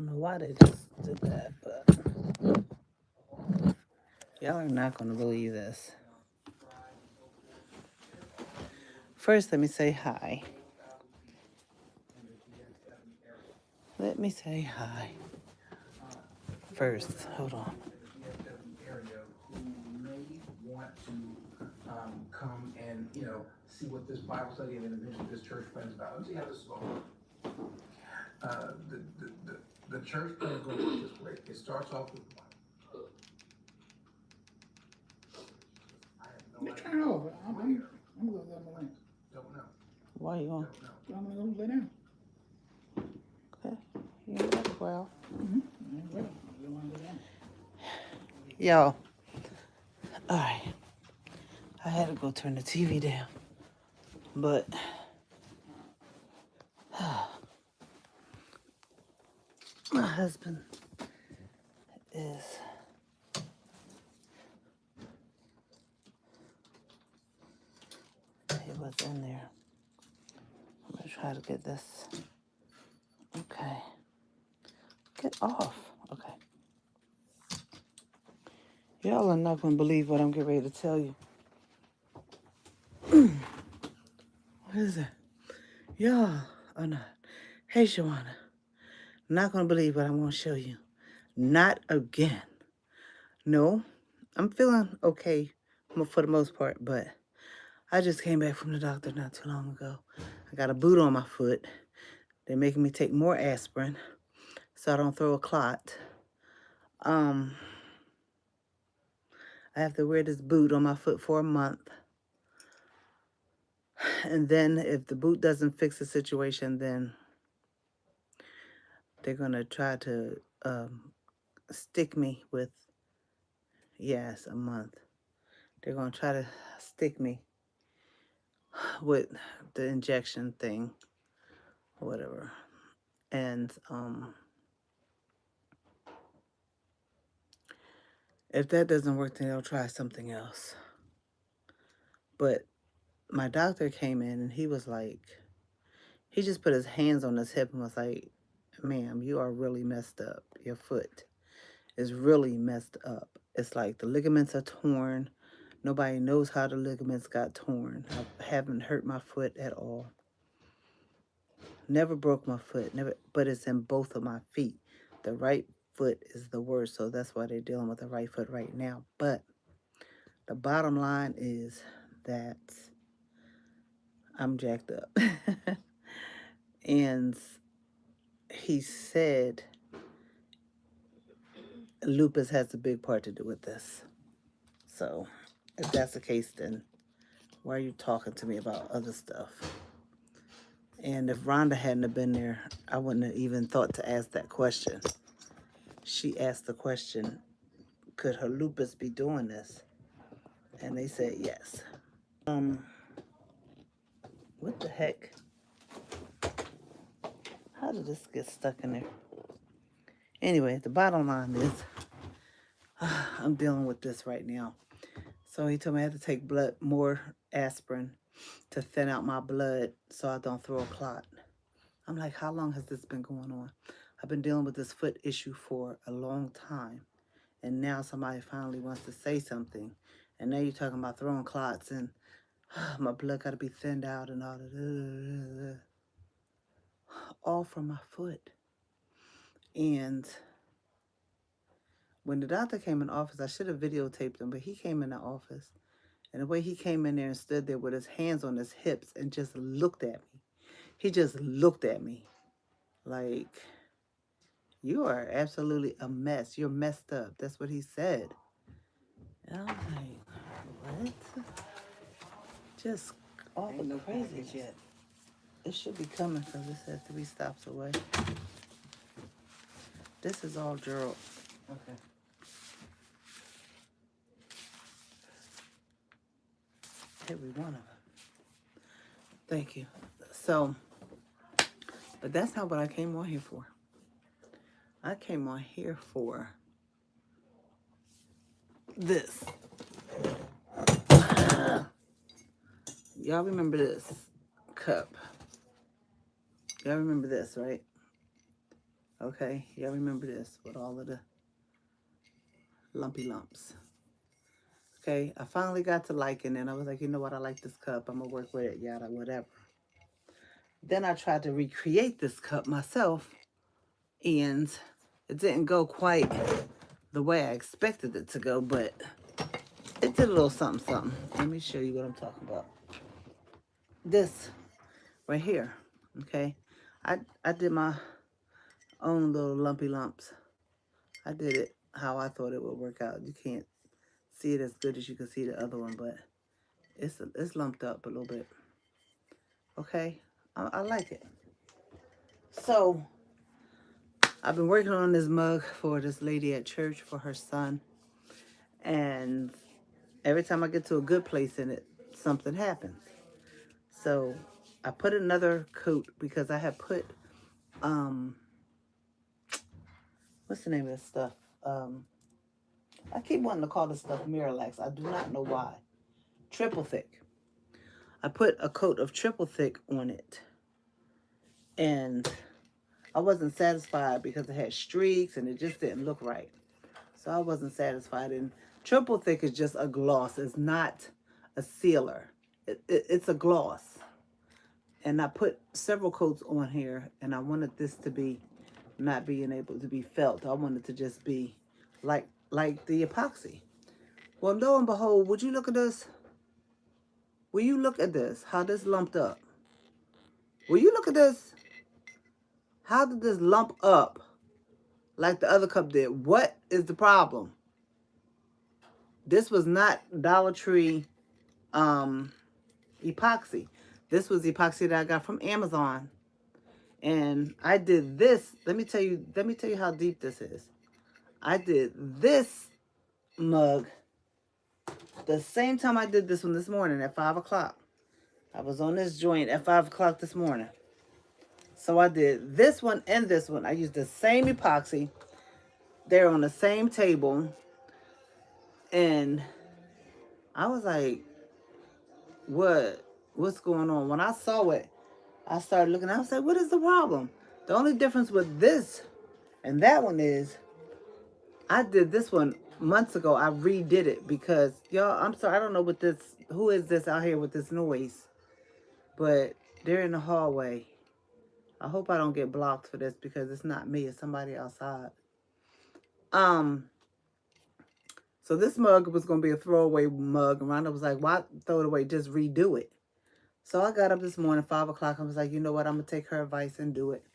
don't know why they just did that, but y'all are not going to believe this. First, let me say hi. Let me say hi. First, hold on. Want to come and see what this Bible study and eventually this church plan is about. Let's see how this is going. The church plan is going to work this way. It starts off with one. I have no idea. Turn it over. I'm going to go get my link. Don't know. Why you on? I'm going to go lay down. Okay. You ain't got to go out. Well, you want to go down. Y'all. All right. I had to go turn the TV down. But my husband is he was in there. I'm gonna try to get this. Okay. Get off. Okay. Y'all are not gonna believe what I'm getting ready to tell you. What is it? Y'all are not. Hey, Shawana. Not gonna believe what I'm gonna show you. Not again. No, I'm feeling okay for the most part, but I just came back from the doctor not too long ago. I got a boot on my foot. They're making me take more aspirin so I don't throw a clot. I have to wear this boot on my foot for a month. And then if the boot doesn't fix the situation, then they're going to try to stick me with, yes, a month. They're going to try to stick me with the injection thing, whatever. And if that doesn't work, then they'll try something else. But my doctor came in and he was like, he just put his hands on his hip and was like, ma'am, you are really messed up. Your foot is really messed up. It's like the ligaments are torn. Nobody knows how the ligaments got torn. I haven't hurt my foot at all. Never broke my foot, never, but it's in both of my feet. The right foot is the worst, so that's why they're dealing with the right foot right now. But the bottom line is that I'm jacked up. And he said lupus has a big part to do with this. So if that's the case, then why are you talking to me about other stuff? And if Rhonda hadn't have been there, I wouldn't have even thought to ask that question. She asked the question, could her lupus be doing this? And they said yes. What the heck? How did this get stuck in there? Anyway, the bottom line is I'm dealing with this right now. So he told me I had to take more aspirin to thin out my blood so I don't throw a clot. I'm like, how long has this been going on? I've been dealing with this foot issue for a long time. And now somebody finally wants to say something. And now you're talking about throwing clots and my blood got to be thinned out and all that. All from my foot. And when the doctor came in the office, I should have videotaped him, but he came in the office. And the way he came in there and stood there with his hands on his hips and just looked at me. He just looked at me like, you are absolutely a mess. You're messed up. That's what he said. And I was like, what? Just all the crazy shit. It should be coming because it says 3 stops away. This is all Gerald. Okay. Every one of them. Thank you. So, but that's not what I came on here for. I came on here for this. Y'all remember this cup? Y'all remember this, right? Okay, y'all remember this with all of the lumpy lumps. Okay, I finally got to liking it. I was like, you know what? I like this cup. I'm gonna work with it, yada, whatever. Then I tried to recreate this cup myself, and it didn't go quite the way I expected it to go, but it did a little something, something. Let me show you what I'm talking about. This right here, okay? I did my own little lumpy lumps. I did it how I thought it would work out. You can't see it as good as you can see the other one, but it's lumped up a little bit. Okay, I like it. So I've been working on this mug for this lady at church for her son, and every time I get to a good place in it, something happens. So I put another coat because I had put um what's the name of this stuff? Um I keep wanting to call this stuff Miralax. I do not know why. Triple thick. I put a coat of triple thick on it, and I wasn't satisfied because it had streaks and it just didn't look right. So I wasn't satisfied. And triple thick is just a gloss. It's not a sealer. It's a gloss. And I put several coats on here, and I wanted this to be not being able to be felt. I wanted to just be like the epoxy. Well, lo and behold, would you look at this? Will you look at this? How this lumped up? Will you look at this? How did this lump up like the other cup did? What is the problem? This was not Dollar Tree epoxy. This was epoxy that I got from Amazon. And I did this. Let me tell you how deep this is. I did this mug the same time I did this one this morning at 5 o'clock. I was on this joint at 5 o'clock this morning. So I did this one and this one. I used the same epoxy. They're on the same table. And I was like, what's going on? When I saw it, I started looking. I was like, what is the problem? The only difference with this and that one is I did this one months ago. I redid it because, y'all, I'm sorry. I don't know what this, who is this out here with this noise? But they're in the hallway. I hope I don't get blocked for this because it's not me. It's somebody outside. So this mug was going to be a throwaway mug. And Rhonda was like, why throw it away? Just redo it. So I got up this morning, 5 o'clock. I was like, you know what? I'm going to take her advice and do it.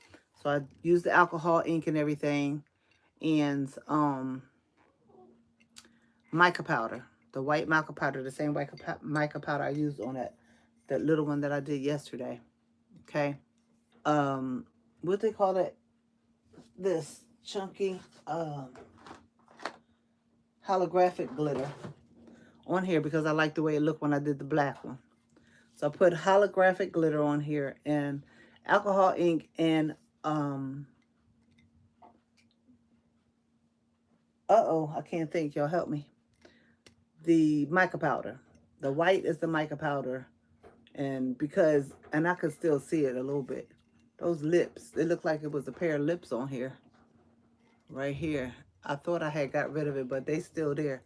So I used the alcohol ink and everything. And mica powder. The white mica powder. The same white mica powder I used on that little one that I did yesterday. Okay. What they call it? This chunky holographic glitter on here because I like the way it looked when I did the black one. So I put holographic glitter on here and alcohol ink and I can't think. Y'all help me. The mica powder. The white is the mica powder. And I could still see it a little bit. Those lips, it looked like it was a pair of lips on here. Right here. I thought I had got rid of it, but they still there.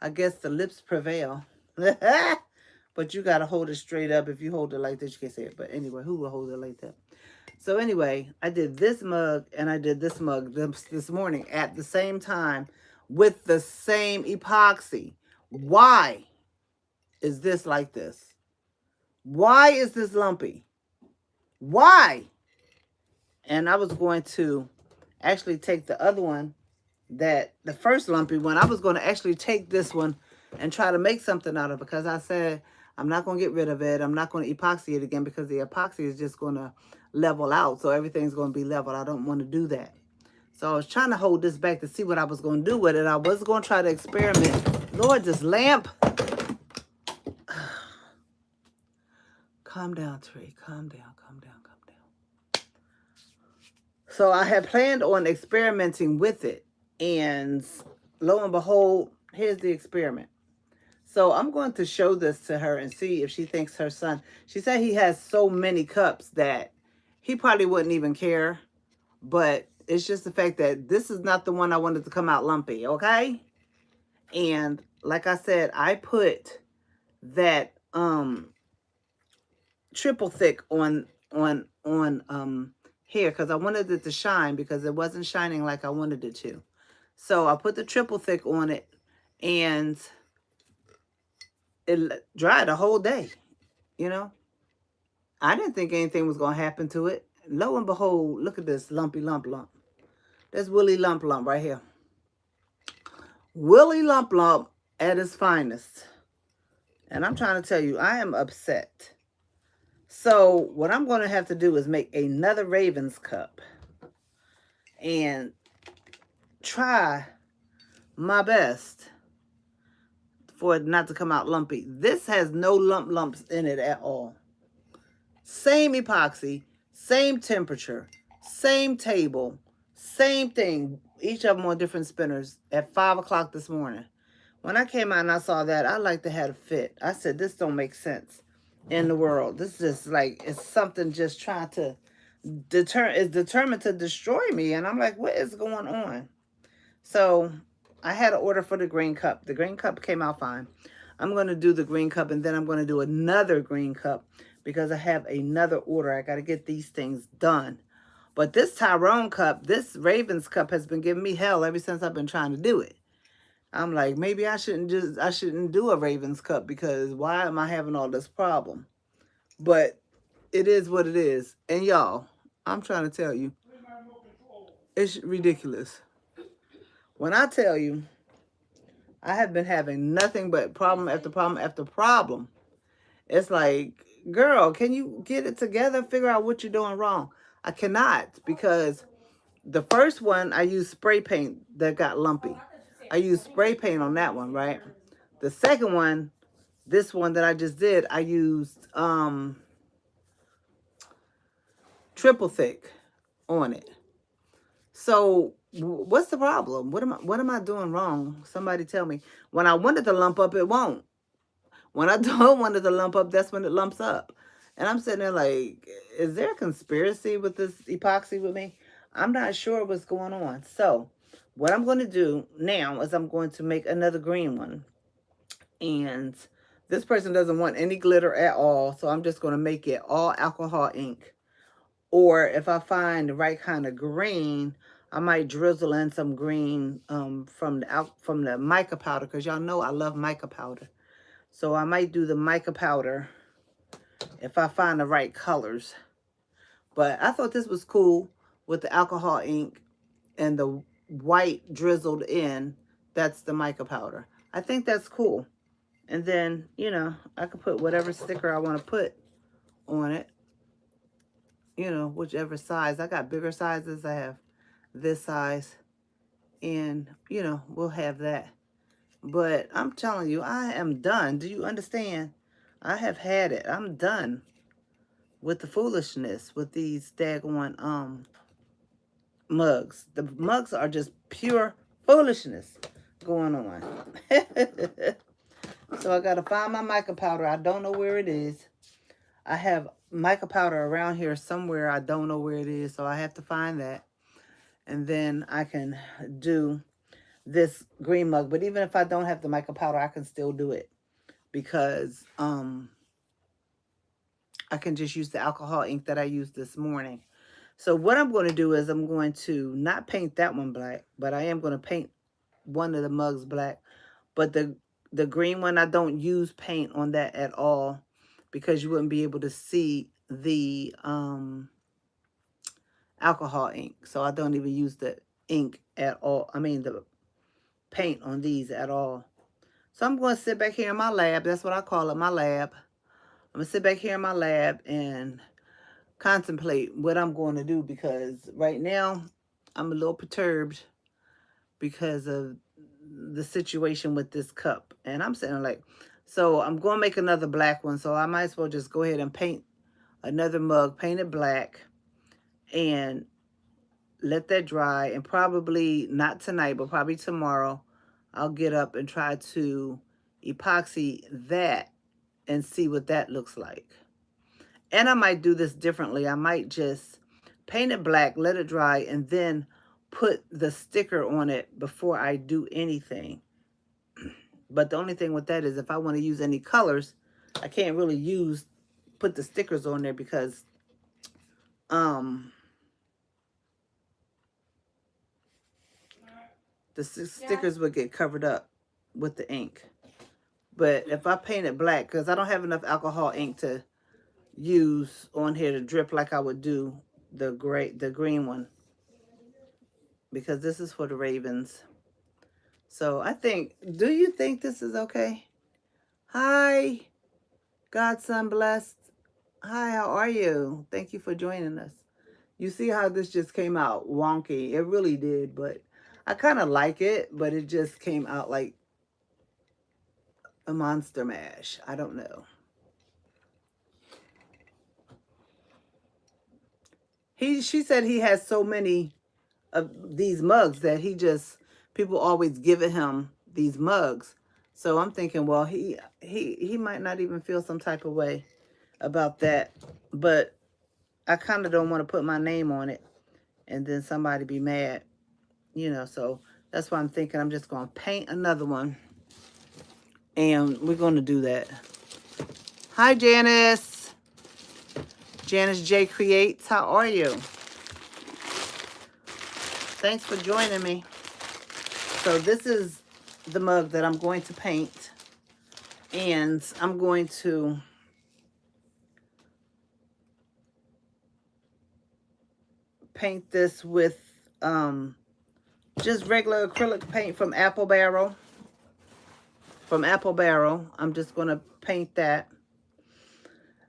I guess the lips prevail. But you got to hold it straight up. If you hold it like this, you can't see it. But anyway, who will hold it like that? So anyway, I did this mug and I did this mug this morning at the same time with the same epoxy. Why is this like this? Why is this lumpy? Why? And I was going to actually take the other one, the first lumpy one. I was going to actually take this one and try to make something out of it because I said I'm not going to get rid of it. I'm not going to epoxy it again because the epoxy is just going to level out. So everything's going to be leveled. I don't want to do that. So I was trying to hold this back to see what I was going to do with it. I was going to try to experiment. Lord, this lamp. Calm down, Tree. Calm down, calm down, calm down. So I had planned on experimenting with it. And lo and behold, here's the experiment. So I'm going to show this to her and see if she thinks her son. She said he has so many cups that he probably wouldn't even care. But It's just the fact that this is not the one I wanted to come out lumpy, okay? And like I said, I put that triple thick on here because I wanted it to shine because it wasn't shining like I wanted it to. So I put the triple thick on it and it dried a whole day, you know. I didn't think anything was going to happen to it. Lo and behold, look at this lumpy lump lump. That's Willy Lump Lump right here. Willy Lump Lump at its finest. And I'm trying to tell you, I am upset. So what I'm going to have to do is make another Raven's cup and try my best for it not to come out lumpy. This has no lumps in it at all. Same epoxy, same temperature, same table, same thing. Each of them on different spinners at 5 o'clock this morning. When I came out and I saw that, I like to have a fit. I said, this don't make sense in the world. This is just like, it's something just trying to it's determined to destroy me. And I'm like, what is going on? So I had an order for the green cup. The green cup came out fine. I'm going to do the green cup and then I'm going to do another green cup because I have another order. I got to get these things done. But this Tyrone cup, this Ravens cup has been giving me hell ever since I've been trying to do it. I'm like, maybe I shouldn't do a Ravens cup because why am I having all this problem? But it is what it is. And y'all, I'm trying to tell you, it's ridiculous. When I tell you, I have been having nothing but problem after problem after problem. It's like, girl, can you get it together? Figure out what you're doing wrong. I cannot because the first one, I used spray paint that got lumpy. I used spray paint on that one, right? The second one, this one that I just did, I used triple thick on it. So what's the problem? What am I doing wrong? Somebody tell me. When I wanted to lump up, it won't. When I don't want it to lump up, that's when it lumps up. And I'm sitting there like, is there a conspiracy with this epoxy with me? I'm not sure what's going on. So what I'm going to do now is I'm going to make another green one. And this person doesn't want any glitter at all. So I'm just going to make it all alcohol ink. Or if I find the right kind of green, I might drizzle in some green from the mica powder. Because y'all know I love mica powder. So I might do the mica powder if I find the right colors. But I thought this was cool with the alcohol ink and the white drizzled in. That's the mica powder. I think that's cool. And then, you know, I could put whatever sticker I want to put on it. You know, whichever size. I got bigger sizes. I have this size. And, you know, we'll have that. But I'm telling you, I am done. Do you understand? I have had it. I'm done with the foolishness with these daggone mugs. The mugs are just pure foolishness going on. So I got to find my mica powder. I don't know where it is. I have mica powder around here somewhere. I don't know where it is. So I have to find that. And then I can do this green mug. But even if I don't have the mica powder, I can still do it. Because I can just use the alcohol ink that I used this morning. So what I'm going to do is I'm going to not paint that one black, but I am going to paint one of the mugs black. But the green one, I don't use paint on that at all because you wouldn't be able to see the alcohol ink. So I don't even use the ink at all. I mean, the paint on these at all. So I'm going to sit back here in my lab. That's what I call it, my lab. I'm going to sit back here in my lab and contemplate what I'm going to do because right now I'm a little perturbed because of the situation with this cup. And I'm sitting like, so I'm going to make another black one. So I might as well just go ahead and paint another mug, paint it black, and let that dry. And probably not tonight, but probably tomorrow, I'll get up and try to epoxy that and see what that looks like. And I might do this differently. I might just paint it black, let it dry, and then put the sticker on it before I do anything. But the only thing with that is if I want to use any colors, I can't really put the stickers on there because um the stickers would get covered up with the ink. But if I paint it black, because I don't have enough alcohol ink to use on here to drip like I would do the green one, because this is for the Ravens. So I think, do you think this is okay? Hi, Godson blessed. Hi, how are you? Thank you for joining us. You see how this just came out wonky? It really did, but I kind of like it, but it just came out like a monster mash. I don't know. She said he has so many of these mugs that people always giving him these mugs. So I'm thinking, well, he might not even feel some type of way about that, but I kind of don't want to put my name on it and then somebody be mad, so that's why I'm thinking I'm just going to paint another one, and we're going to do that. Hi, Janice. Janice J Creates. How are you? Thanks for joining me. So this is the mug that I'm going to paint, and I'm going to paint this with just regular acrylic paint from Apple Barrel. I'm just going to paint that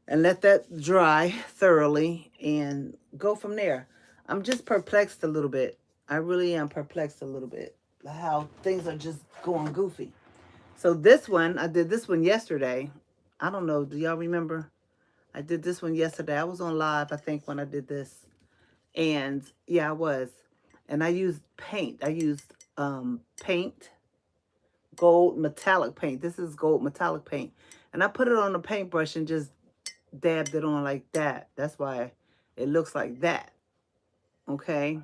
and let that dry thoroughly and go from there. I'm just perplexed a little bit. I really am perplexed a little bit how things are just going goofy. So this one, I did this one yesterday. I don't know. Do y'all remember? I did this one yesterday. I was on live, I think, when I did this. And yeah, I was. And I used paint. I used paint, gold metallic paint. This is gold metallic paint. And I put it on the paintbrush and just dabbed it on like that. That's why it looks like that. Okay.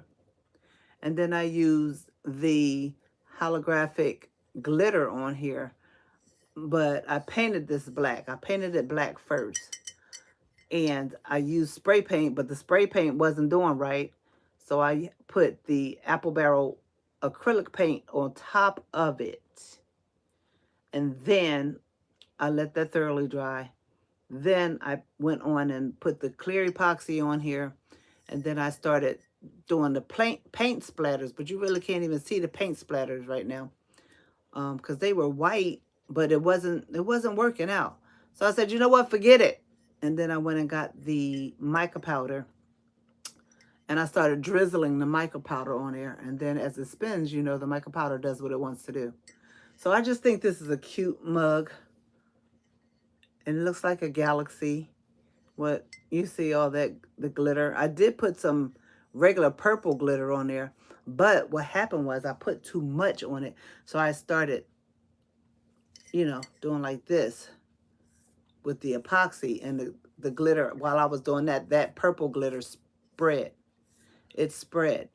And then I used the holographic glitter on here. But I painted this black. I painted it black first. And I used spray paint, but the spray paint wasn't doing right. So I put the Apple Barrel acrylic paint on top of it. And then I let that thoroughly dry. Then I went on and put the clear epoxy on here. And then I started doing the paint splatters. But you really can't even see the paint splatters right now. Because they were white, but it wasn't working out. So I said, you know what, forget it. And then I went and got the mica powder, and I started drizzling the mica powder on there. And then as it spins, the mica powder does what it wants to do. So I just think this is a cute mug. And it looks like a galaxy. What you see, all that, the glitter. I did put some regular purple glitter on there. But what happened was I put too much on it. So I started, doing like this with the epoxy, and the glitter. While I was doing that purple glitter spread. It spread.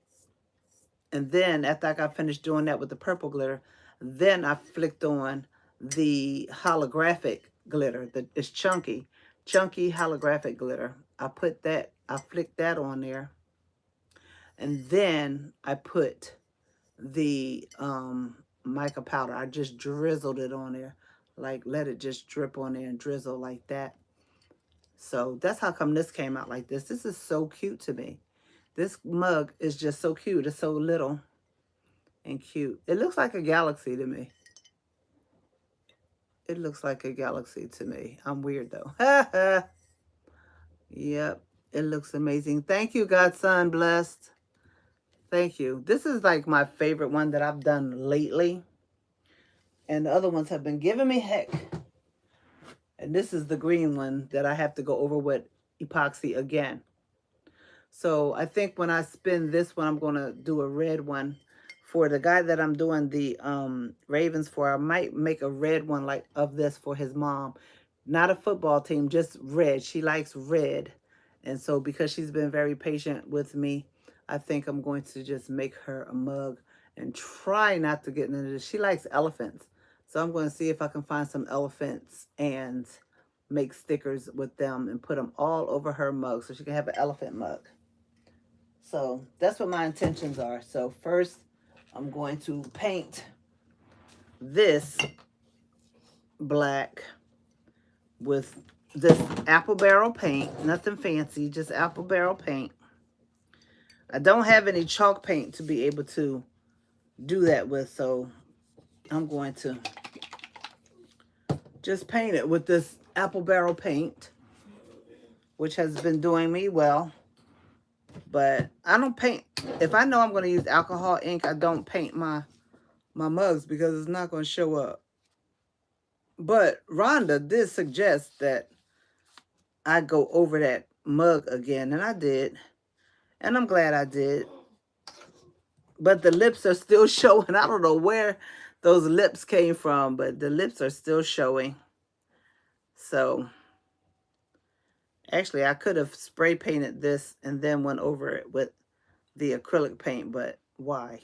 And then after I got finished doing that with the purple glitter, then I flicked on the holographic glitter. It's chunky holographic glitter. I flicked that on there. And then I put the mica powder. I just drizzled it on there. Like, let it just drip on there and drizzle like that. So that's how come this came out like this. This is so cute to me. This mug is just so cute. It's so little and cute. It looks like a galaxy to me. It looks like a galaxy to me. I'm weird though. Yep. It looks amazing. Thank you, Godson blessed. Thank you. This is like my favorite one that I've done lately. And the other ones have been giving me heck. And this is the green one that I have to go over with epoxy again. So I think when I spin this one, I'm going to do a red one. For the guy that I'm doing the Ravens for, I might make a red one like of this for his mom. Not a football team, just red. She likes red. And so because she's been very patient with me, I think I'm going to just make her a mug and try not to get into this. She likes elephants. So I'm going to see if I can find some elephants and make stickers with them and put them all over her mug so she can have an elephant mug. So that's what my intentions are. So first, I'm going to paint this black with this apple barrel paint. Nothing fancy, just apple barrel paint. I don't have any chalk paint to be able to do that with, so I'm going to just paint it with this apple barrel paint, which has been doing me well. But I don't paint. If I know I'm going to use alcohol ink, I don't paint my mugs because it's not going to show up. But Rhonda did suggest that I go over that mug again, and I did. And I'm glad I did. But the lips are still showing. I don't know where those lips came from, but the lips are still showing. So, actually, I could have spray painted this and then went over it with the acrylic paint, but why?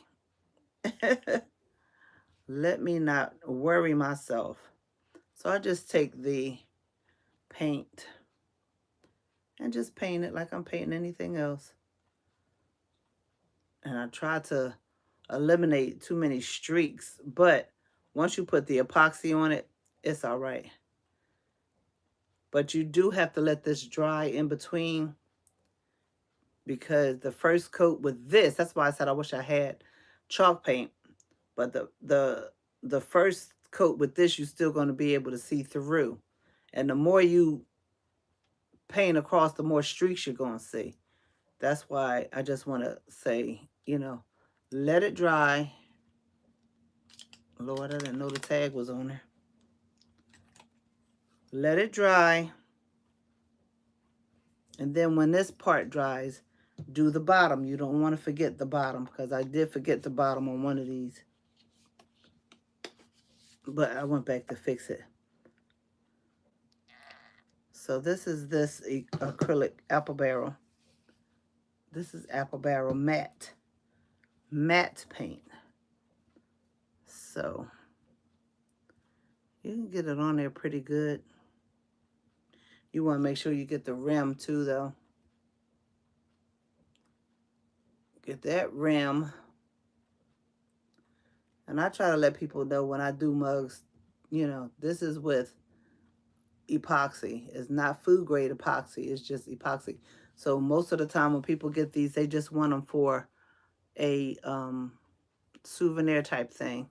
Let me not worry myself. So I just take the paint and just paint it like I'm painting anything else. And I try to eliminate too many streaks, but once you put the epoxy on it, it's all right. But you do have to let this dry in between because the first coat with this, that's why I said I wish I had chalk paint, but the first coat with this, you're still going to be able to see through. And the more you paint across, the more streaks you're going to see. That's why I just want to say, let it dry. Lord, I didn't know the tag was on there. Let it dry. And then when this part dries, do the bottom. You don't want to forget the bottom because I did forget the bottom on one of these. But I went back to fix it. So this is this acrylic apple barrel. This is apple barrel matte paint. So you can get it on there pretty good. You want to make sure you get the rim too, though. Get that rim. And I try to let people know when I do mugs, this is with epoxy. It's not food grade epoxy. It's just epoxy. So most of the time when people get these, they just want them for a souvenir type thing.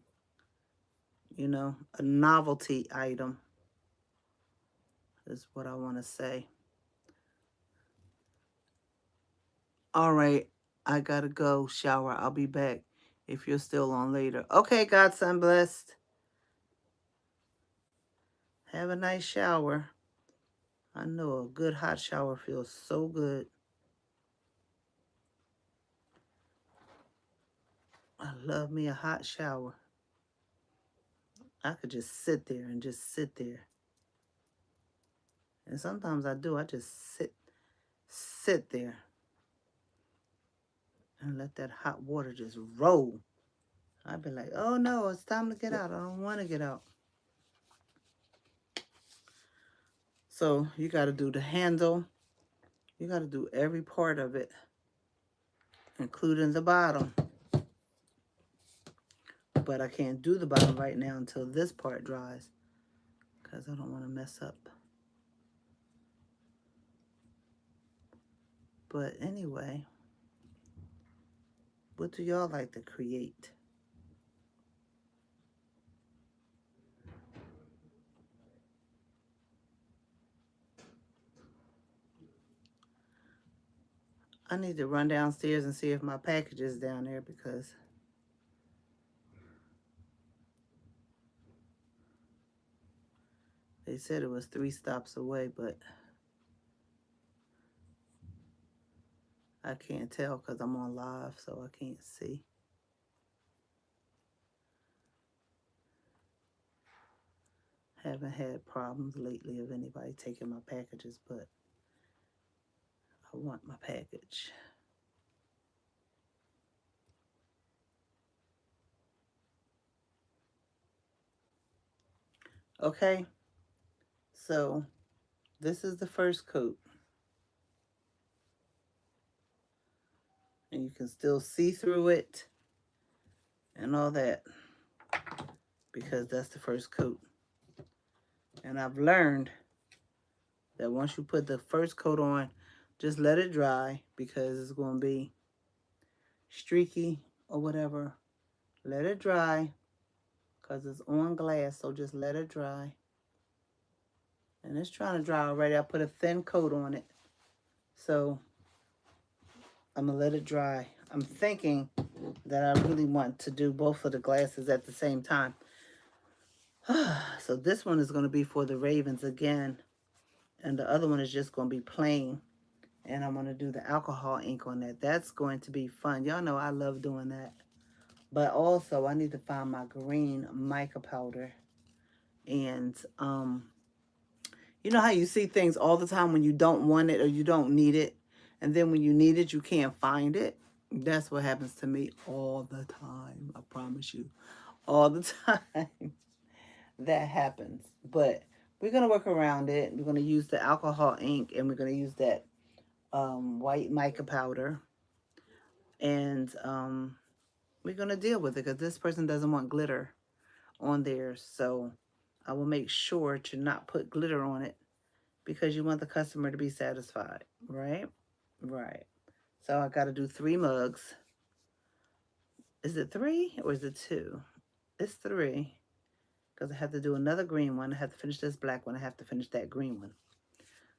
A novelty item is what I want to say. All right, I gotta go shower. I'll be back if you're still on later. Okay, Godson blessed. Have a nice shower. I know a good hot shower feels so good. I love me a hot shower. I could just sit there and just sit there. And sometimes I do. I just sit there and let that hot water just roll. I'd be like, oh no, it's time to get out. I don't want to get out. So you got to do the handle. You got to do every part of it, including the bottom. But I can't do the bottom right now until this part dries because I don't want to mess up. But anyway, what do y'all like to create? I need to run downstairs and see if my package is down there because they said it was 3 stops away, but I can't tell because I'm on live, so I can't see. Haven't had problems lately of anybody taking my packages, but I want my package. Okay, so this is the first coat. And you can still see through it and all that because that's the first coat. And I've learned that once you put the first coat on, just let it dry because it's going to be streaky or whatever. Let it dry because it's on glass, so just let it dry. And it's trying to dry already. I put a thin coat on it, so I'm going to let it dry. I'm thinking that I really want to do both of the glasses at the same time. So this one is going to be for the Ravens again, and the other one is just going to be plain. And I'm going to do the alcohol ink on that. That's going to be fun. Y'all know I love doing that. But also, I need to find my green mica powder. And you know how you see things all the time when you don't want it or you don't need it, and then when you need it, you can't find it? That's what happens to me all the time. I promise you. All the time. That happens. But we're going to work around it. We're going to use the alcohol ink, and we're going to use that white mica powder. And we're going to deal with it because this person doesn't want glitter on theirs. So I will make sure to not put glitter on it because you want the customer to be satisfied, right? Right. So I got to do 3 mugs. Is it 3 or is it 2? It's 3 because I have to do another green one. I have to finish this black one. I have to finish that green one.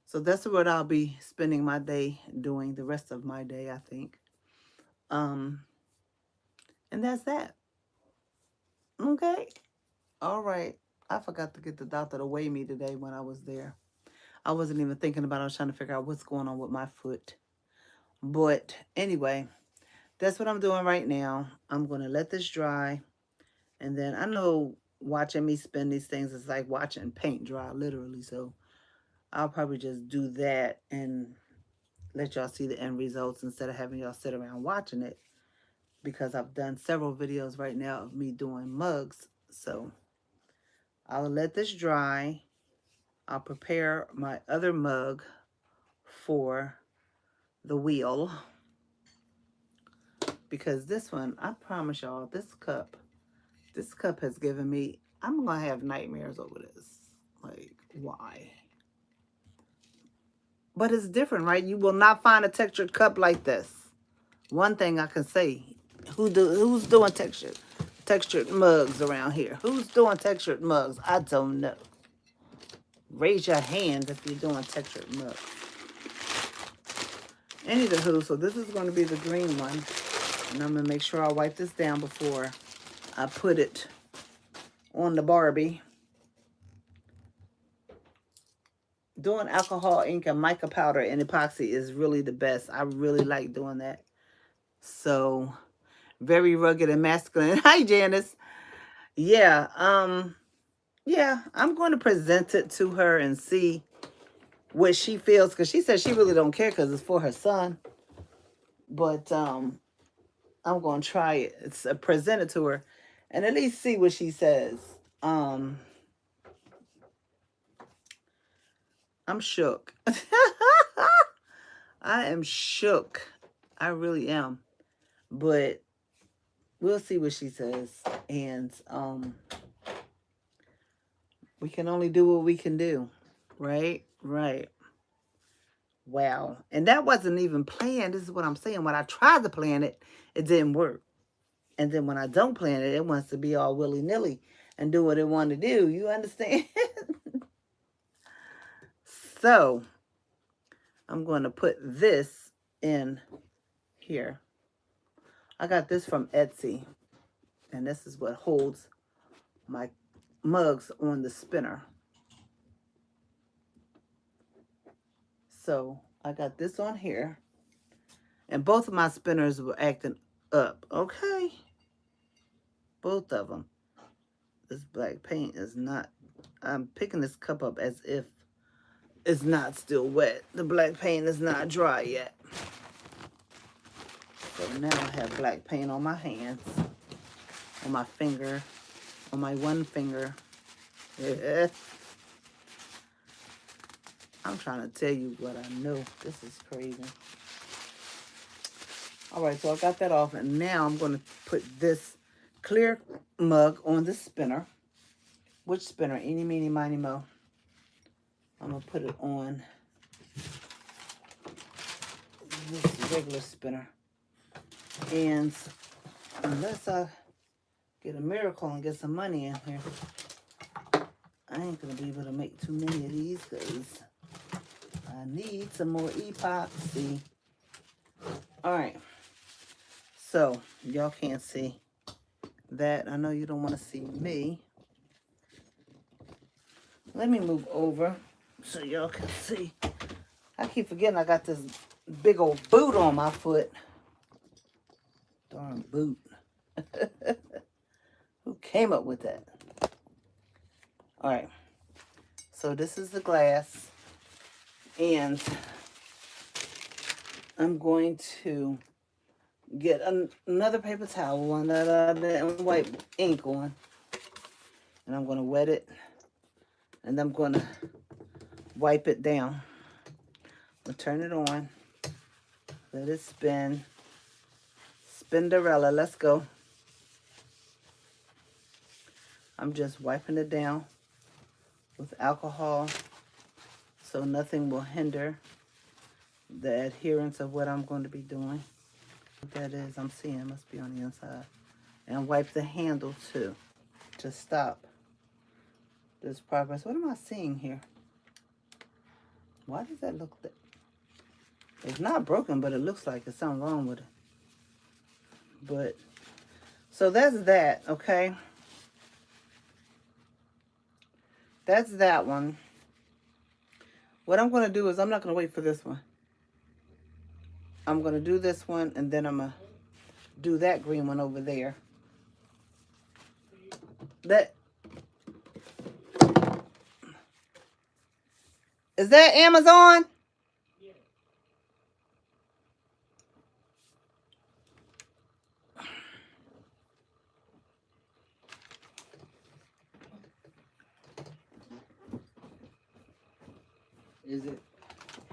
So that's what I'll be spending my day doing, the rest of my day, I think. Um, and that's that. Okay. All right. I forgot to get the doctor to weigh me today when I was there. I wasn't even thinking about it. I was trying to figure out what's going on with my foot. But anyway, that's what I'm doing right now. I'm going to let this dry. And then I know watching me spin these things is like watching paint dry, literally. So I'll probably just do that and let y'all see the end results instead of having y'all sit around watching it, because I've done several videos right now of me doing mugs. So I'll let this dry. I'll prepare my other mug for the wheel, because this one, I promise y'all, this cup has given me, I'm going to have nightmares over this. Like, why? But it's different, right? You will not find a textured cup like this. One thing I can say, who's doing textured mugs around here? Who's doing textured mugs? I don't know. Raise your hands if you're doing textured mugs. Anywho, so this is going to be the green one. And I'm going to make sure I wipe this down before I put it on the Barbie. Doing alcohol ink and mica powder and epoxy is really the best. I really like doing that. So, very rugged and masculine. Hi, Janice. Yeah, yeah, I'm going to present it to her and see what she feels, because she said she really don't care because it's for her son. But I'm going to try it. It's present it to her and at least see what she says. I'm shook. I am shook. I really am. But we'll see what she says. And we can only do what we can do. Right? Right. Wow. And that wasn't even planned. This is what I'm saying. When I tried to plan it, it didn't work. And then when I don't plan it, it wants to be all willy-nilly and do what it wants to do. You understand? So I'm going to put this in here. I got this from Etsy. And this is what holds my mugs on the spinner. So I got this on here. And both of my spinners were acting up. Okay. Both of them. This black paint is not... I'm picking this cup up as if it's not still wet. The black paint is not dry yet. So now I have black paint on my hands, on my finger, on my one finger. Yeah. I'm trying to tell you what I know. This is crazy. All right, so I got that off, and now I'm going to put this clear mug on the spinner. Which spinner? Eeny, meeny, miny, mo. I'm going to put it on this regular spinner. And unless I get a miracle and get some money in here, I ain't going to be able to make too many of these because I need some more epoxy. All right. So, y'all can't see that. I know you don't want to see me. Let me move over so y'all can see. I keep forgetting I got this big old boot on my foot. Darn boot. Who came up with that? All right. So this is the glass. And I'm going to get another paper towel, one that I didn't wipe ink on. And I'm going to wet it. And I'm going to wipe it down. I'll turn it on. Let it spin. Spinderella, let's go. I'm just wiping it down with alcohol so nothing will hinder the adherence of what I'm going to be doing. What that is, I'm seeing it must be on the inside. And wipe the handle too to stop this progress. What am I seeing here? Why does that look that? It's not broken, but it looks like there's something wrong with it. But, so that's that, okay? That's that one. What I'm going to do is I'm not going to wait for this one. I'm going to do this one, and then I'm going to do that green one over there. That is that Amazon? Is it?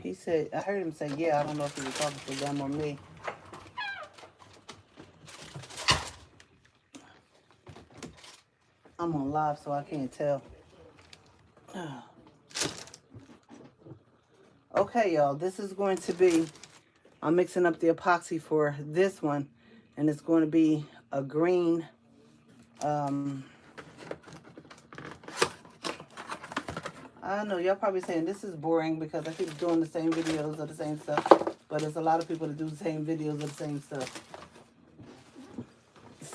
He said, I heard him say, yeah. I don't know if he was talking to them or me. I'm on live, so I can't tell. Okay, y'all. This is going to be, I'm mixing up the epoxy for this one. And it's going to be a green, I know y'all probably saying this is boring because I keep doing the same videos of the same stuff. But there's a lot of people that do the same videos of the same stuff.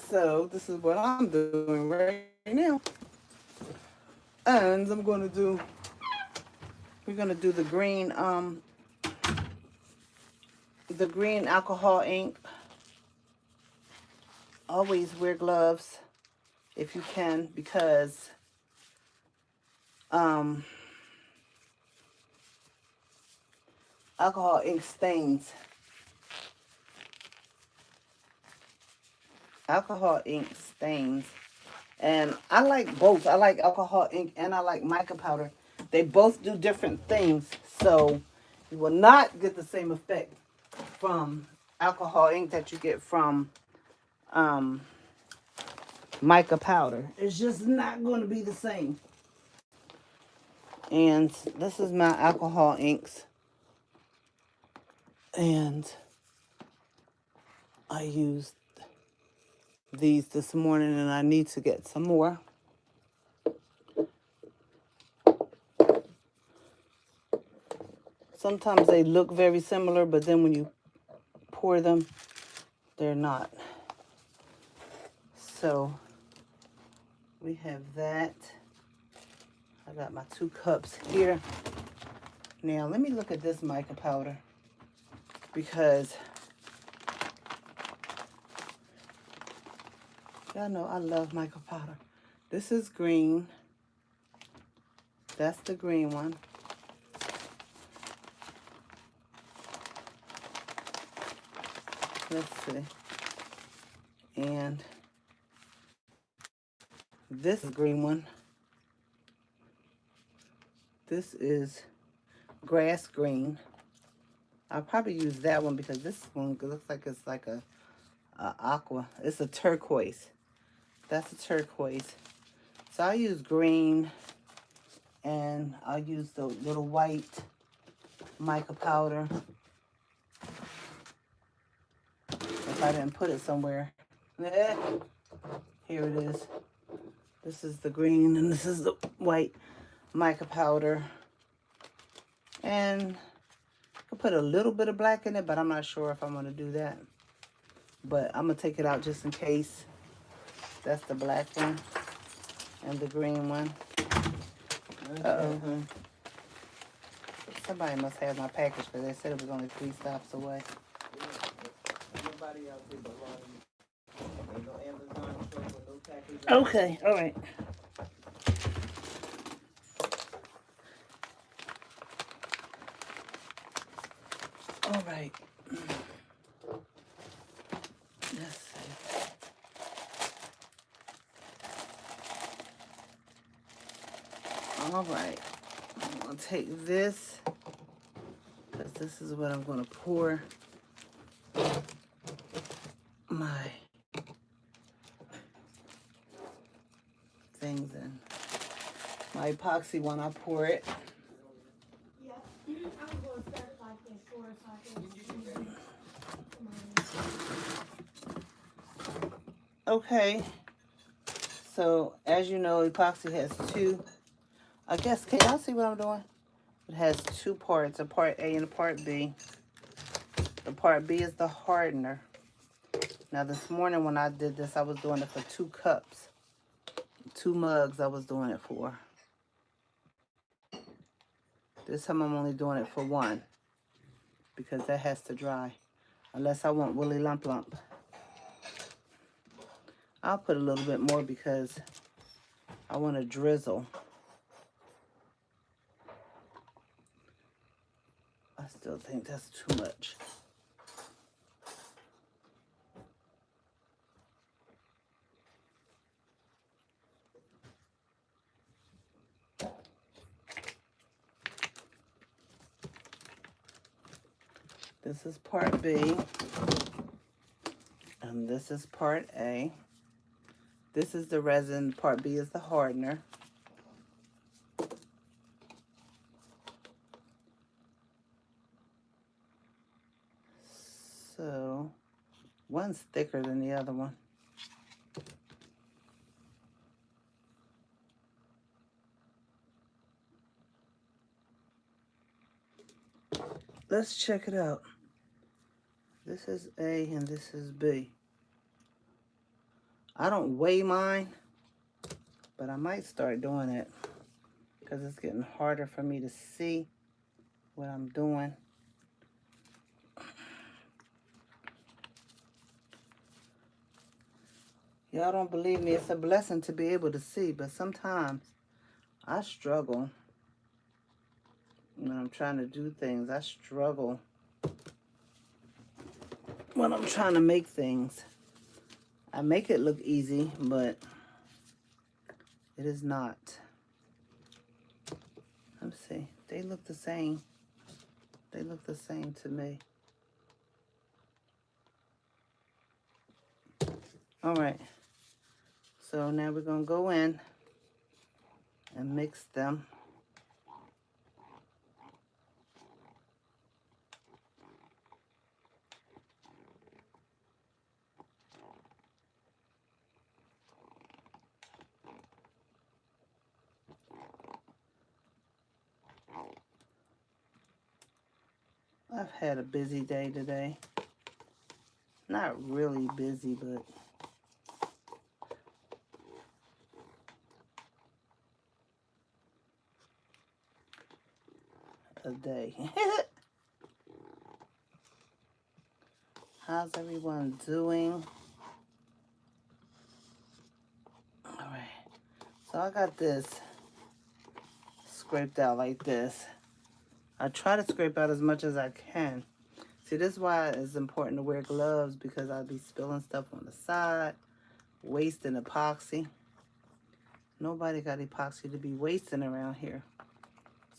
So this is what I'm doing right now. And I'm going to do, we're going to do the green alcohol ink. Always wear gloves if you can because alcohol ink stains. Alcohol ink stains. And I like both. I like alcohol ink and I like mica powder. They both do different things. So you will not get the same effect from alcohol ink that you get from mica powder. It's just not going to be the same. And this is my alcohol inks. And I used these this morning and I need to get some more. Sometimes they look very similar, but then when you pour them, they're not. So we have that. I got my 2 cups here. Now let me look at this mica powder because y'all know I love mica powder. This is green. That's the green one. Let's see. And this is green one. This is grass green. I'll probably use that one because this one looks like it's like a aqua. It's a turquoise. That's a turquoise. So I'll use green, and I'll use the little white mica powder. If I didn't put it somewhere. Here it is. This is the green and this is the white mica powder. And I could put a little bit of black in it, but I'm not sure if I'm going to do that. But I'm going to take it out just in case. That's the black one and the green one. Uh-oh. Somebody must have my package because they said it was only 3 stops away. Nobody else did but There's no Amazon truck with no package. Okay, all right. All right. Let's see. All right. I'm going to take this because this is what I'm going to pour my things in. My epoxy one, I pour it. Yeah, I'm going to start like this for Okay. So, as you know, epoxy has 2. I guess, can y'all see what I'm doing? It has 2 parts, a part A and a part B. The part B is the hardener. Now, this morning when I did this, I was doing it for 2 cups. 2 mugs I was doing it for. This time I'm only doing it for 1 because that has to dry. Unless I want Willy Lump Lump. I'll put a little bit more because I want to drizzle. I still think that's too much. This is part B. And this is part A. This is the resin. Part B is the hardener. So, one's thicker than the other one. Let's check it out. This is A and this is B. I don't weigh mine, but I might start doing it because it's getting harder for me to see what I'm doing. Y'all don't believe me. It's a blessing to be able to see, but sometimes I struggle when I'm trying to do things. I struggle when I'm trying to make things. I make it look easy, but it is not. Let's see. They look the same. They look the same to me. All right. So now we're going to go in and mix them. I've had a busy day today. Not really busy, but a day. How's everyone doing? All right. So I got this scraped out like this. I try to scrape out as much as I can. See, this is why it's important to wear gloves because I'll be spilling stuff on the side, wasting epoxy. Nobody got epoxy to be wasting around here.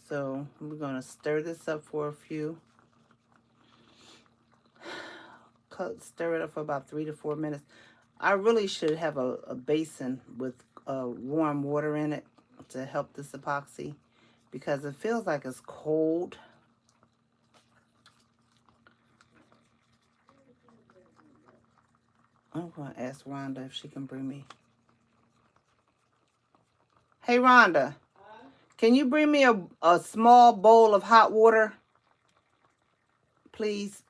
So we're going to stir this up for a few. Stir it up for about 3 to 4 minutes. I really should have a basin with warm water in it to help this epoxy because it feels like it's cold. I'm going to ask Rhonda if she can bring me. Hey, Rhonda, can you bring me a small bowl of hot water, please,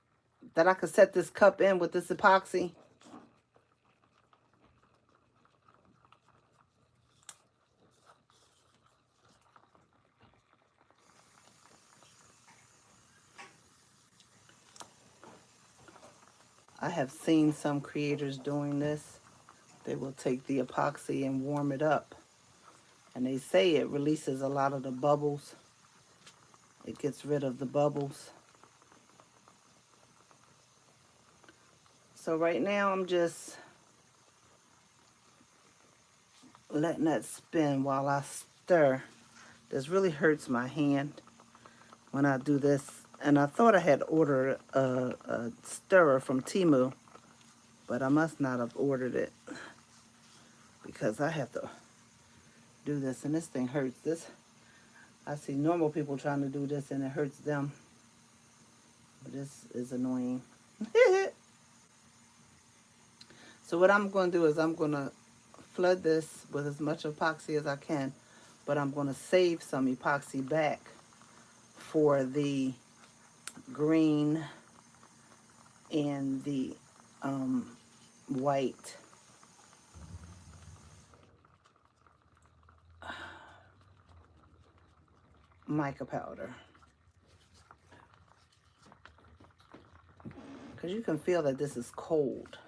that I could set this cup in with this epoxy? I have seen some creators doing this. They will take the epoxy and warm it up. And they say it releases a lot of the bubbles. It gets rid of the bubbles. So right now I'm just letting that spin while I stir. This really hurts my hand when I do this. And I thought I had ordered a stirrer from Temu, but I must not have ordered it because I have to do this, and this thing hurts. I see normal people trying to do this and it hurts them. But this is annoying. So what I'm going to do is I'm going to flood this with as much epoxy as I can, but I'm going to save some epoxy back for the green and the white. Mica powder. Because you can feel that this is cold.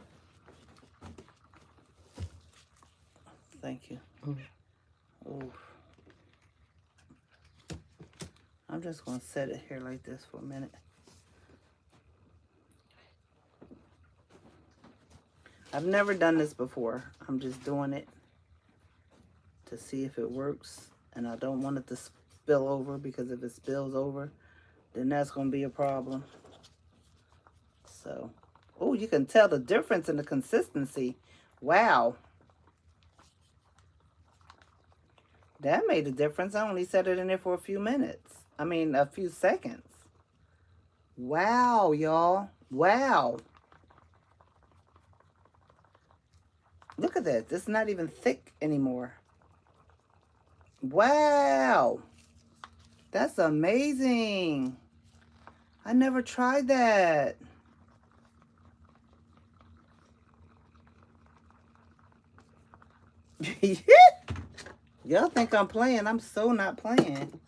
Thank you. Ooh. I'm just going to set it here like this for a minute. I've never done this before. I'm just doing it to see if it works. And I don't want it to spill over, because if it spills over, then that's going to be a problem. So, oh, you can tell the difference in the consistency. Wow. That made a difference. I only set it in there for a few minutes. I mean, a few seconds. Wow, y'all. Wow. Look at that. It's not even thick anymore. Wow. That's amazing. I never tried that. Y'all think I'm playing. I'm so not playing.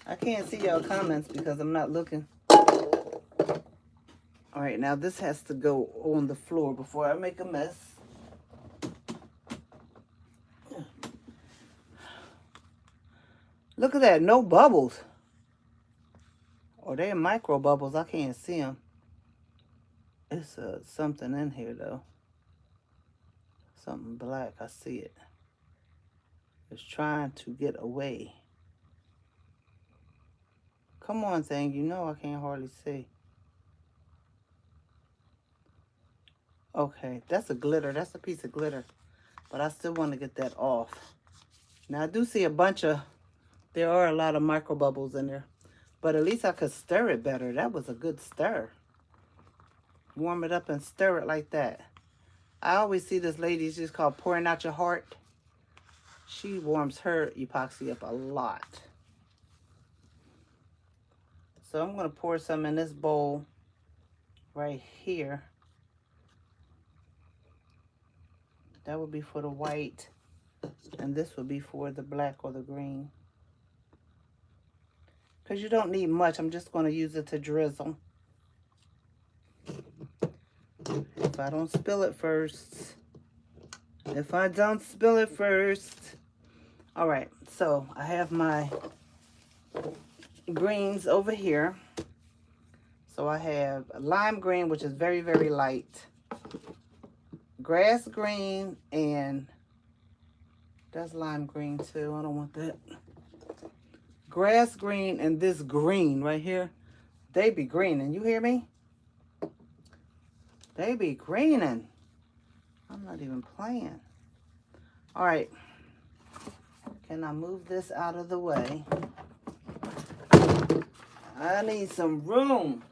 I can't see y'all comments because I'm not looking. All right, now this has to go on the floor before I make a mess. Look at that, no bubbles. Or they're micro bubbles, I can't see them. It's something in here though. Something black, I see it. It's trying to get away. Come on, thing, you know I can't hardly see. Okay, that's a glitter, that's a piece of glitter. But I still want to get that off. Now I do see there are a lot of micro bubbles in there. But at least I could stir it better. That was a good stir. Warm it up and stir it like that. I always see this lady, it's just called pouring out your heart. She warms her epoxy up a lot. So I'm going to pour some in this bowl right here. That would be for the white. And this would be for the black or the green. Because you don't need much. I'm just going to use it to drizzle. If I don't spill it first. If I don't spill it first. All right. So I have my greens over here. So I have lime green, which is very, very light. Grass green, and that's lime green too. I don't want that. grass green and this green right here, they be greening. You hear me? They be greening. I'm not even playing. All right. Can I move this out of the way? I need some room.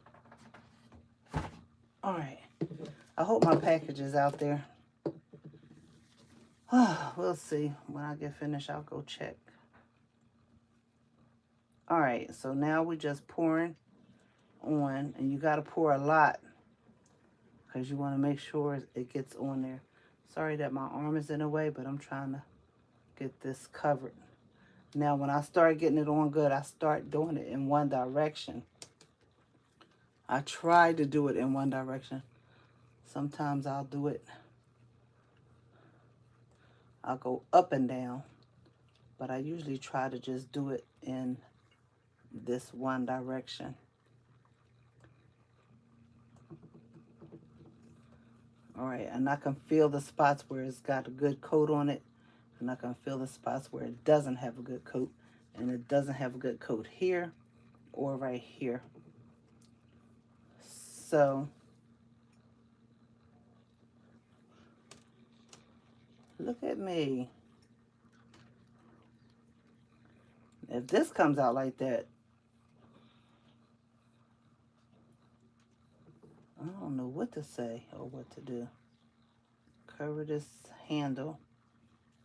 All right. I hope my package is out there. We'll see. When I get finished, I'll go check. All right. So now we're just pouring on. And you got to pour a lot, because you want to make sure it gets on there. Sorry that my arm is in the way, but I'm trying to get this covered. Now, when I start getting it on good, I start doing it in one direction. I try to do it in one direction. Sometimes I'll do it. I'll go up and down, but I usually try to just do it in this one direction. All right, and I can feel the spots where it's got a good coat on it, and I can feel the spots where it doesn't have a good coat, and it doesn't have a good coat here or right here. So look at me. If this comes out like that, I don't know what to say or what to do. Cover this handle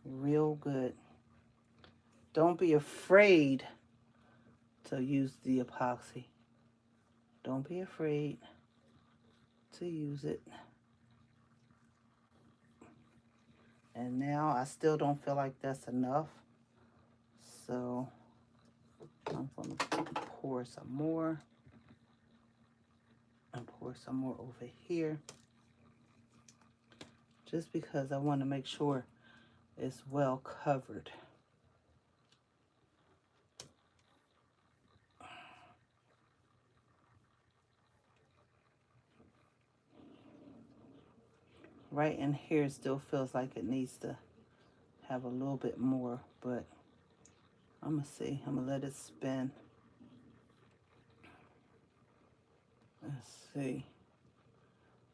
real good. Don't be afraid to use the epoxy. Don't be afraid to use it. And now I still don't feel like that's enough. So I'm going to pour some more. And pour some more over here. Just because I want to make sure it's well covered. Right in here it still feels like it needs to have a little bit more, but I'm going to see. I'm going to let it spin. Let's see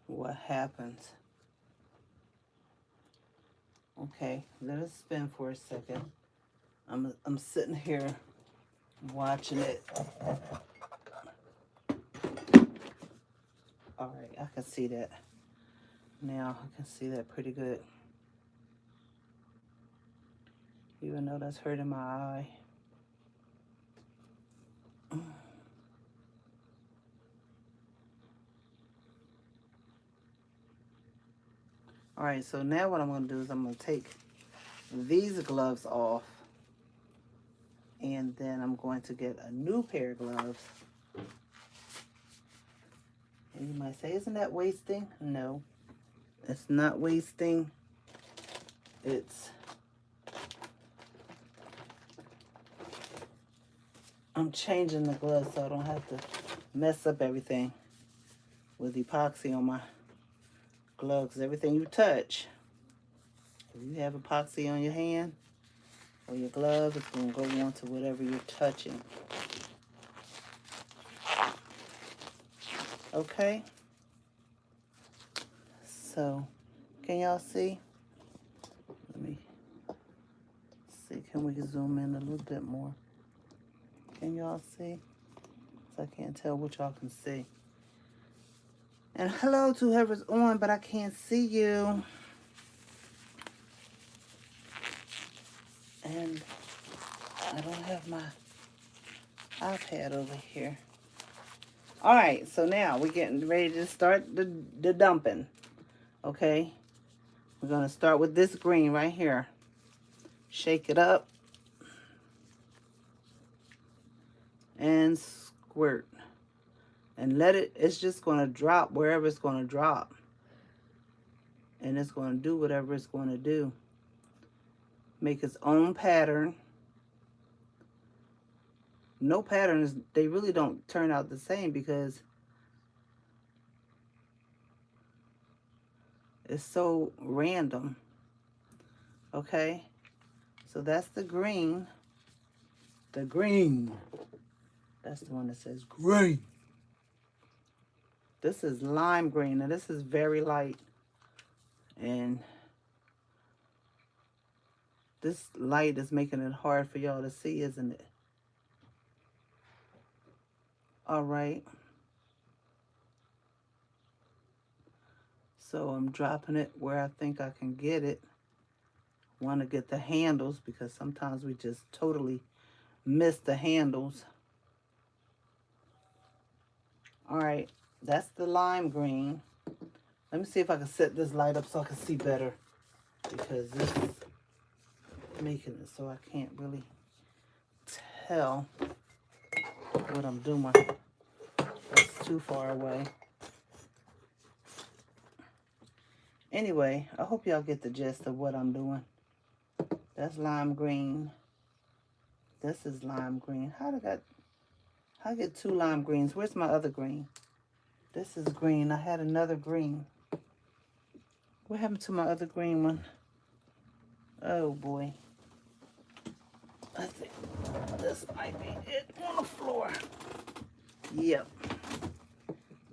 what happens. Okay, let it spin for a second. I'm sitting here watching it. All right, I can see that. Now I can see that pretty good. Even though that's hurting my eye. All right, so now what I'm going to do is I'm going to take these gloves off. And then I'm going to get a new pair of gloves. And you might say, isn't that wasting? No, it's not wasting. I'm changing the gloves so I don't have to mess up everything with epoxy on my gloves. Everything you touch, if you have epoxy on your hand or your glove, it's going to go on to whatever you're touching. Okay? So, can y'all see? Let me see. Can we zoom in a little bit more? Can y'all see? So I can't tell what y'all can see. And hello to whoever's on, but I can't see you. And I don't have my iPad over here. All right, so now we're getting ready to start the dumping. Okay? We're going to start with this green right here. Shake it up. And squirt. And it's just going to drop wherever it's going to drop. And it's going to do whatever it's going to do. Make its own pattern. No patterns, they really don't turn out the same because it's so random. Okay? So that's the green. the green. That's the one that says green. This is lime green, and this is very light. And this light is making it hard for y'all to see, isn't it? All right. So I'm dropping it where I think I can get it. Want to get the handles because sometimes we just totally miss the handles. All right, that's the lime green. Let me see if I can set this light up so I can see better, because this is making it so I can't really tell what I'm doing. That's too far away. Anyway, I hope y'all get the gist of what I'm doing. That's lime green. This is lime green. How I get two lime greens? Where's my other green? This is green. I had another green. What happened to my other green one? Oh boy. I think this might be it on the floor. Yep.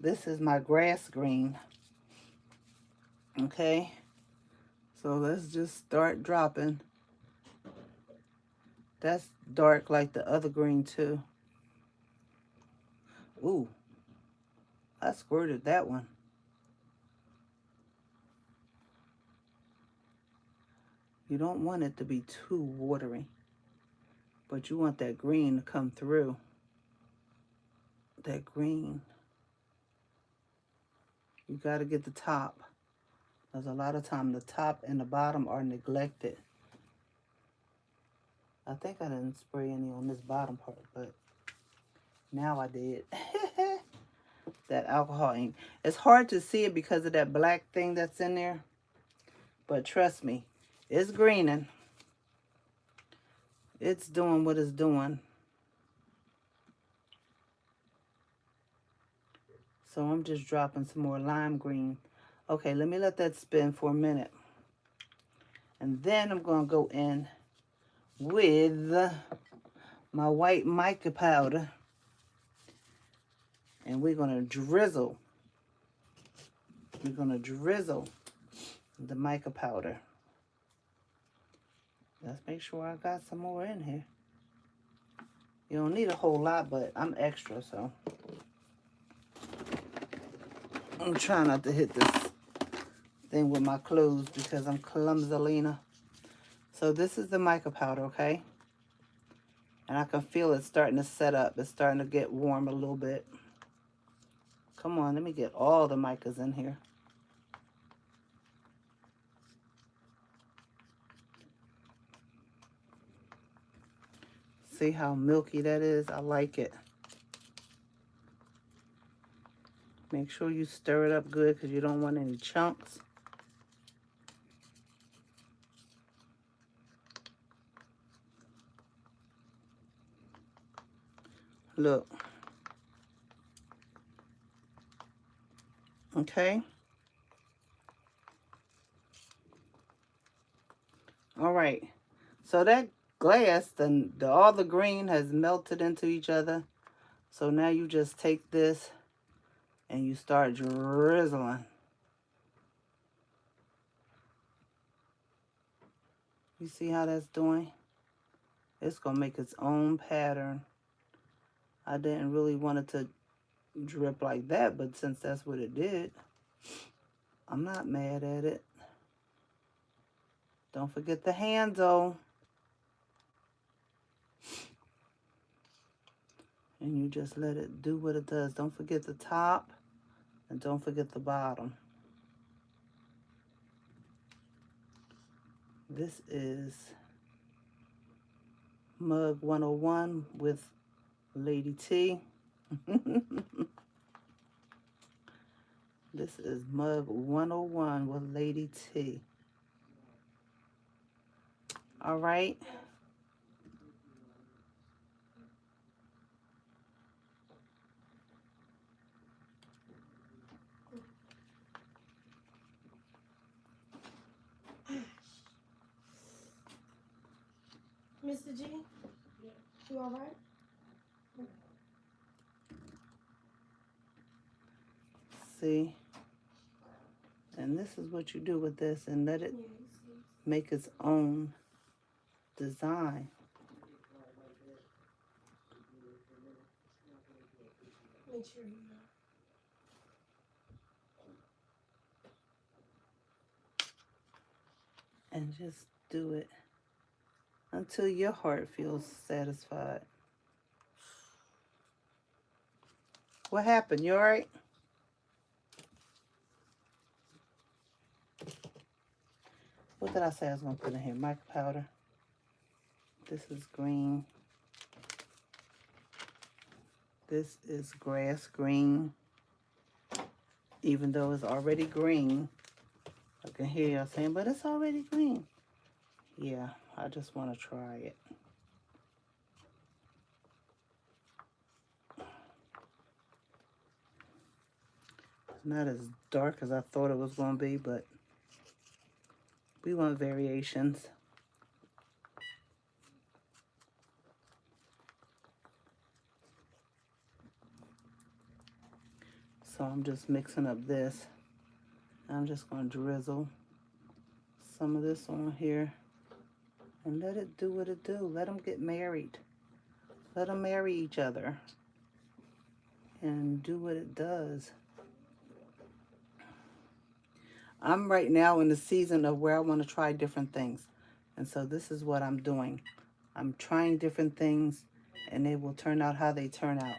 This is my grass green. Okay. So let's just start dropping. That's dark like the other green too. Ooh. I squirted that one. You don't want it to be too watery, but you want that green to come through. That green. You got to get the top. Because a lot of time the top and the bottom are neglected. I think I didn't spray any on this bottom part, but now I did. That alcohol ink. It's hard to see it because of that black thing that's in there. But trust me, it's greening. It's doing what it's doing. So I'm just dropping some more lime green. Okay, let me let that spin for a minute. And then I'm going to go in with my white mica powder. And we're going to drizzle. We're going to drizzle the mica powder. Let's make sure I got some more in here. You don't need a whole lot, but I'm extra, so I'm trying not to hit this thing with my clothes because I'm clumsilina. So this is the mica powder, okay? And I can feel it starting to set up. It's starting to get warm a little bit. Come on, let me get all the micas in here. See how milky that is? I like it. Make sure you stir it up good because you don't want any chunks. Look. Okay. All right. So that glass, all the green has melted into each other. So now you just take this and you start drizzling. You see how that's doing? It's going to make its own pattern. I didn't really want it to drip like that, but since that's what it did, I'm not mad at it. Don't forget the handle. And you just let it do what it does. Don't forget the top and don't forget the bottom. This is Mug 101 with Lady T. This is Mug 101 with Lady T. All right. Mr. G, You alright? See? And this is what you do with this, and let it Yeah, you see. make its own design. Make sure you And just do it until your heart feels satisfied. What happened? You alright? What did I say I was going to put in here? Mica powder. This is green. This is grass green. Even though it's already green. I can hear y'all saying, but it's already green. Yeah, I just want to try it. It's not as dark as I thought it was going to be, but we want variations. So I'm just mixing up this. I'm just going to drizzle some of this on here and let it do what it do. Let them get married. Let them marry each other and do what it does. I'm right now in the season of where I want to try different things. And so this is what I'm doing. I'm trying different things and they will turn out how they turn out.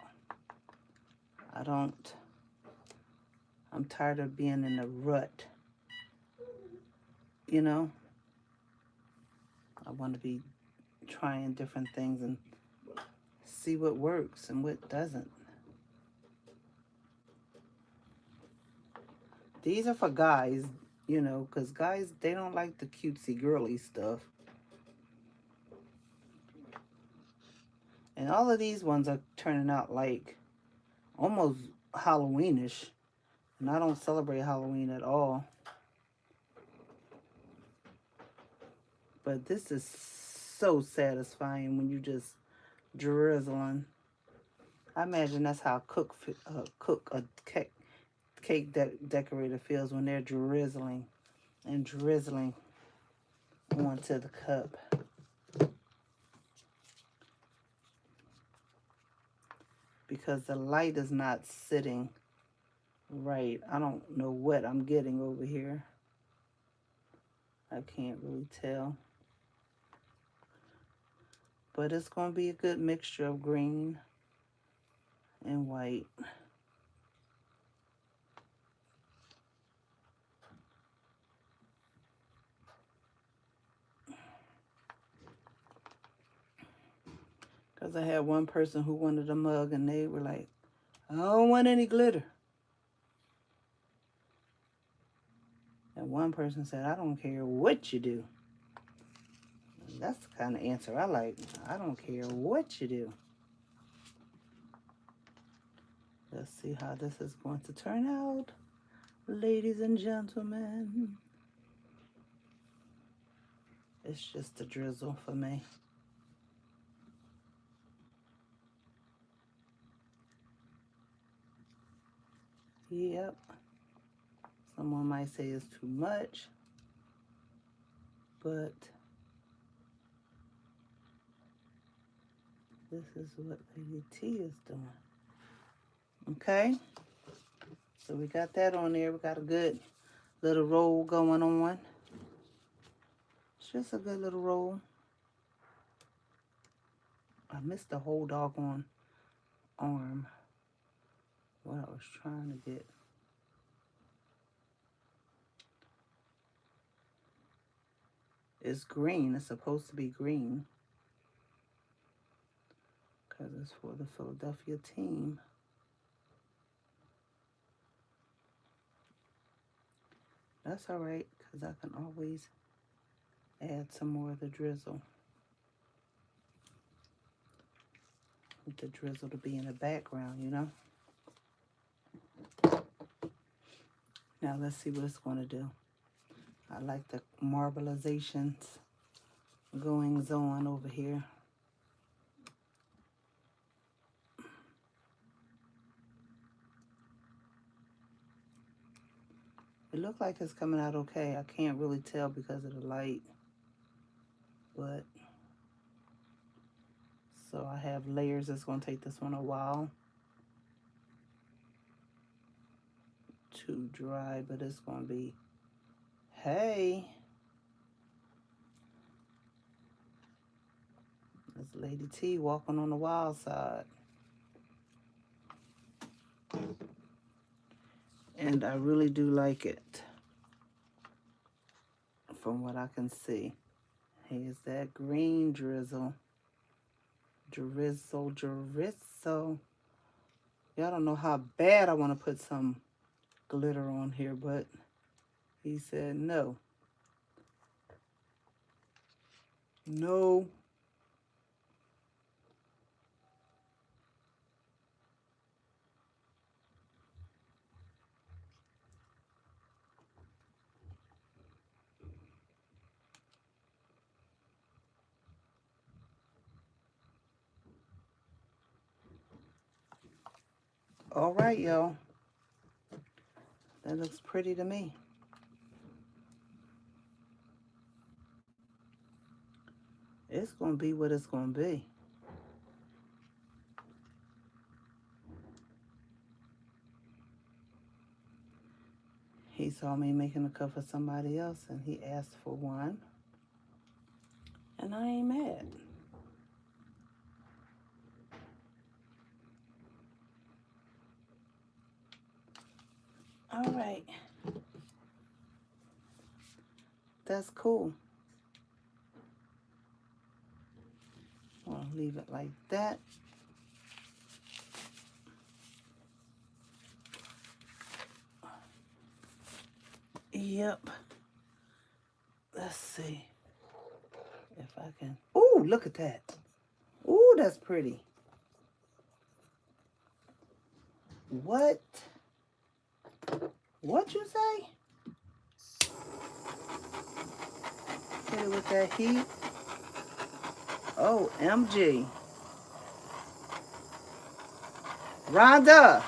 I'm tired of being in a rut. You know? I want to be trying different things and see what works and what doesn't. These are for guys, you know, because guys, they don't like the cutesy girly stuff. And all of these ones are turning out like almost Halloweenish. And I don't celebrate Halloween at all. But this is so satisfying when you just drizzling. I imagine that's how a cake decorator feels when they're drizzling and drizzling onto the cup. Because the light is not sitting right. I don't know what I'm getting over here. I can't really tell. But it's going to be a good mixture of green and white. Because I had one person who wanted a mug and they were like, I don't want any glitter. And one person said, I don't care what you do. And that's the kind of answer I like. I don't care what you do. Let's see how this is going to turn out, ladies and gentlemen. It's just a drizzle for me. Yep. Someone might say it's too much, but this is what Lady T is doing. Okay? So we got that on there. We got a good little roll going on. It's just a good little roll. I missed the whole doggone arm. What I was trying to get. It's green. It's supposed to be green. Because it's for the Philadelphia team. That's all right. Because I can always add some more of the drizzle. With the drizzle to be in the background, you know. Now let's see what it's going to do. I like the marbleizations goings on over here. It looked like it's coming out okay. I can't really tell because of the light. But, so I have layers. It's going to take this one a while to dry, but it's going to be, hey. That's Lady T walking on the wild side. And I really do like it. From what I can see. Here's that green drizzle. Drizzle. Y'all don't know how bad I want to put some glitter on here, but he said no. No. All right, y'all. That looks pretty to me. It's going to be what it's going to be. He saw me making a cup for somebody else, and he asked for one. And I ain't mad. All right. That's cool. I'll leave it like that. Yep. Let's see if I can. Ooh, look at that. Ooh, that's pretty. What? What you say? Hit it with that heat. Oh, MG. Rhonda,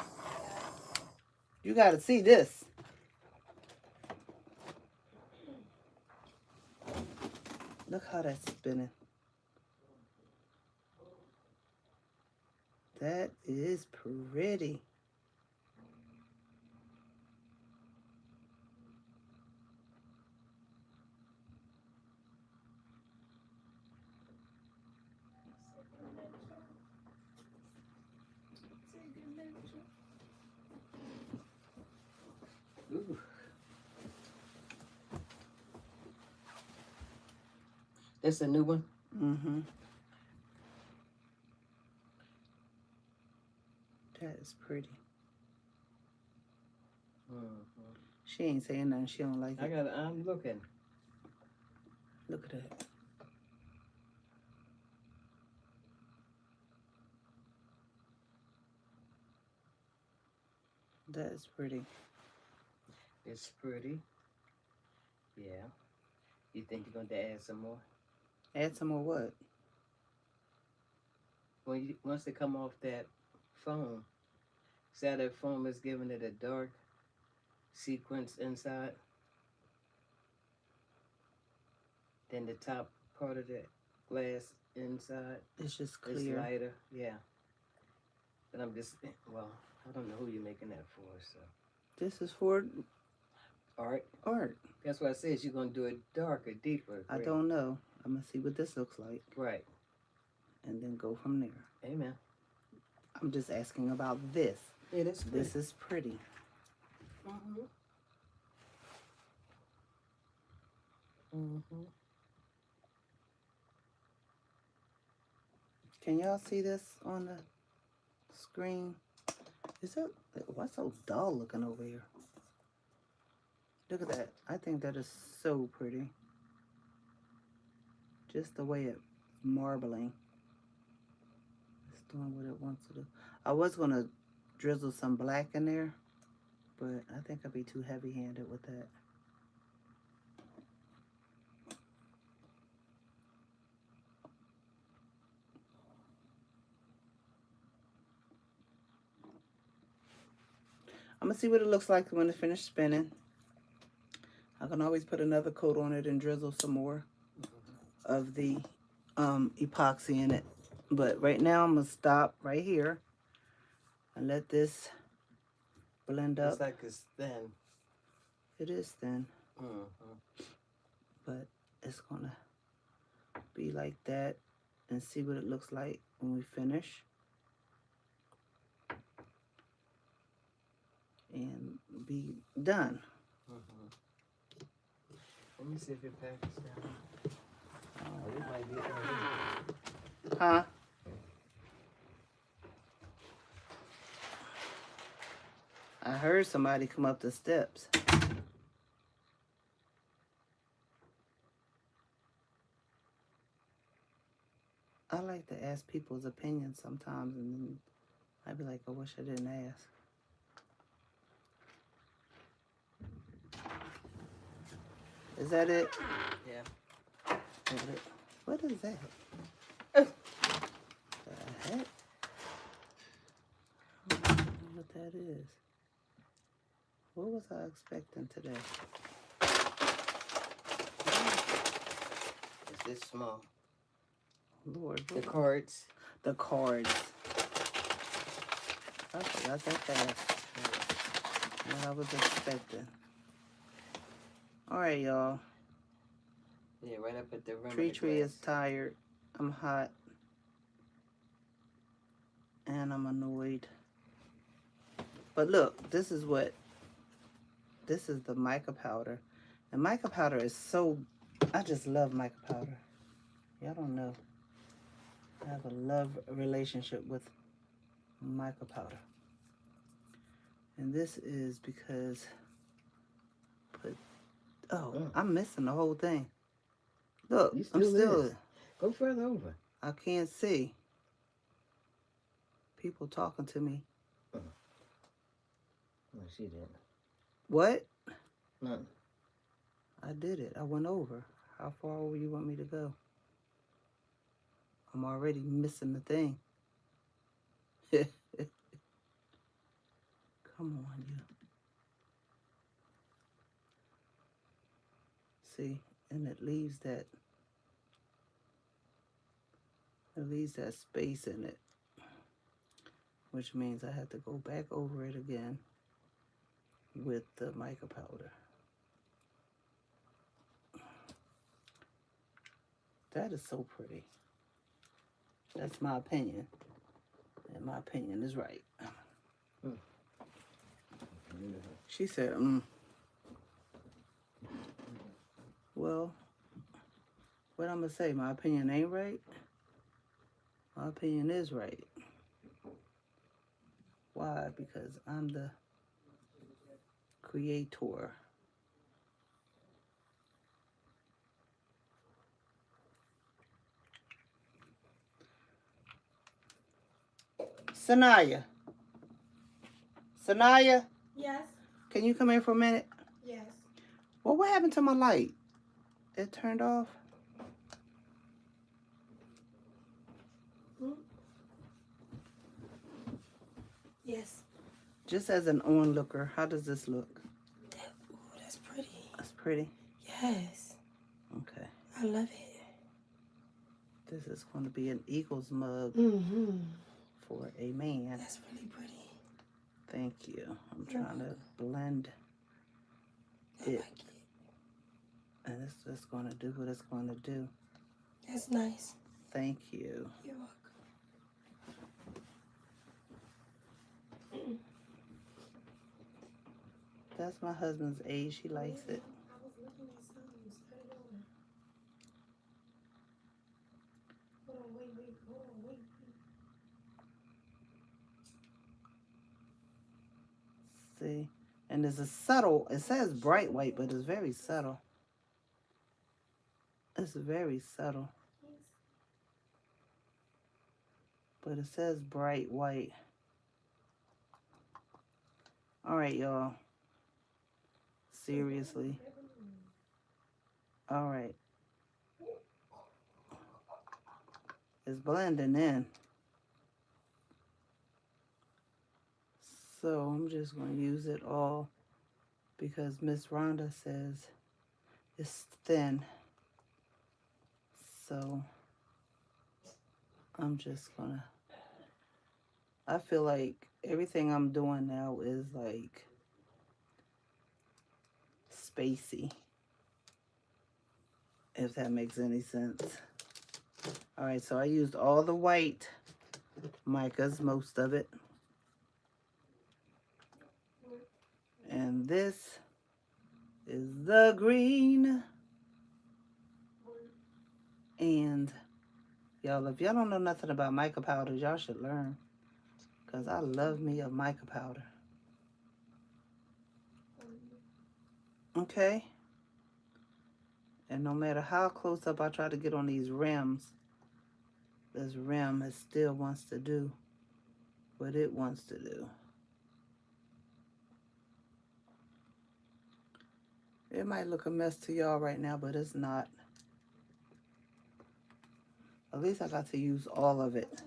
you got to see this. Look how that's spinning. That is pretty. Ooh. That's a new one? Mm-hmm. That is pretty. Mm-hmm. She ain't saying nothing. She don't like it. I'm looking. Look at that. That is pretty. It's pretty. Yeah. You think you're going to add some more? Add some more what? Once they come off that foam, see how that foam is giving it a dark sequence inside? Then the top part of that glass inside It's just is clear. lighter. Yeah. But I'm just, well, I don't know who you're making that for, so. This is for Art. art. That's why I said you're going to do it darker, deeper. I great. don't know. I'm going to see what this looks like. Right. And then go from there. Amen. I'm just asking about this. It is pretty. This is pretty. Mm-hmm. Mm-hmm. Can y'all see this on the screen? Is that, what's so dull looking over here? Look at that. I think that is so pretty. Just the way it's marbling. It's doing what it wants to do. I was going to drizzle some black in there, but I think I'd be too heavy-handed with that. I'm going to see what it looks like when it's finished spinning. I can always put another coat on it and drizzle some more of the epoxy in it. But right now I'm going to stop right here and let this blend It's up. like it's thin. It is thin, Mm-hmm. but it's going to be like that, and see what it looks like when we finish. And be done. Mm-hmm. Let me see if it packs down. Oh, it might be right. Huh? I heard somebody come up the steps. I like to ask people's opinions sometimes, and then I'd be like, I wish I didn't ask. Is that it? Yeah. What is that? The heck? I don't know what that is. What was I expecting today? It's this small. Lord, The what? cards. The cards. I forgot that fast. What I was expecting. All right, y'all. Yeah, right up at the rim Tree of the Tree is glass. tired. I'm hot. And I'm annoyed. But look, this is the mica powder. And mica powder is so, I just love mica powder. Y'all don't know. I have a love relationship with mica powder. And this is because, I'm missing the whole thing. Look, You I'm still is. Go further over. I can't see. People talking to me. No, she didn't. What? Nothing. I did it. I went over. How far over you want me to go? I'm already missing the thing. Come on, you. See, and it leaves that space in it, which means I have to go back over it again with the mica powder. That is so pretty. That's my opinion. And my opinion is right. She said, Well, what I'm going to say, my opinion ain't right? My opinion is right. Why? Because I'm the creator. Sanaya. Sanaya, Yes. can you come here for a minute? Yes. Well, what happened to my light? It turned off? Yes. Just as an onlooker, how does this look? That's pretty. That's pretty. Yes. Okay. I love it. This is going to be an Eagles mug for a man. That's really pretty. Thank you. I'm trying to blend I it. like it. And it's just going to do what it's going to do. That's nice. Thank you. You're welcome. That's my husband's age. He likes it. I was looking at something. Started over. Hold on, wait. See? And there's a subtle, it says bright white, but it's very subtle. It's very subtle. But it says bright white. All right, y'all. Seriously. All right. It's blending in. So I'm just going to use it all because Miss Rhonda says It's thin. So I'm just gonna, I feel like everything I'm doing now is like spacey, if that makes any sense. All right, so I used all the white micas, most of it. And this is the green. And y'all, if y'all don't know nothing about mica powders, y'all should learn. Because I love me a mica powder. Okay? And no matter how close up I try to get on these rims, this rim it still wants to do what it wants to do. It might look a mess to y'all right now, but it's not. At least I got to use all of it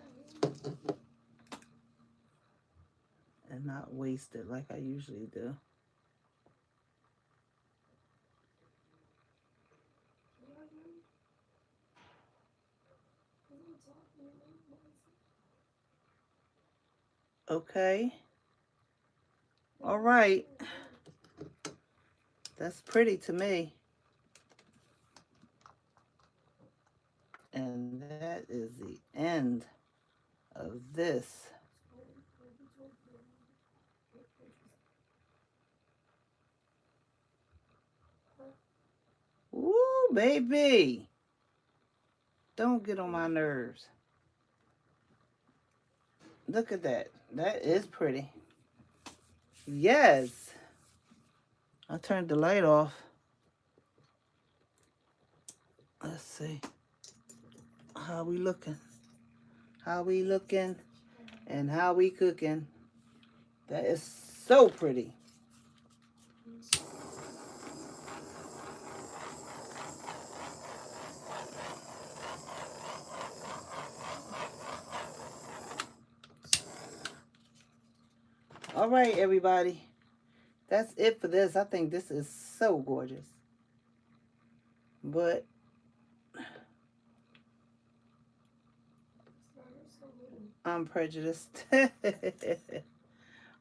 and not waste it like I usually do. Okay. All right. That's pretty to me. And that is the end of this. Woo, baby. Don't get on my nerves. Look at that. That is pretty. Yes. I turned the light off. Let's see. How we looking? How we looking? And how we cooking? That is so pretty. All right, everybody. That's it for this. I think this is so gorgeous. But I'm prejudiced.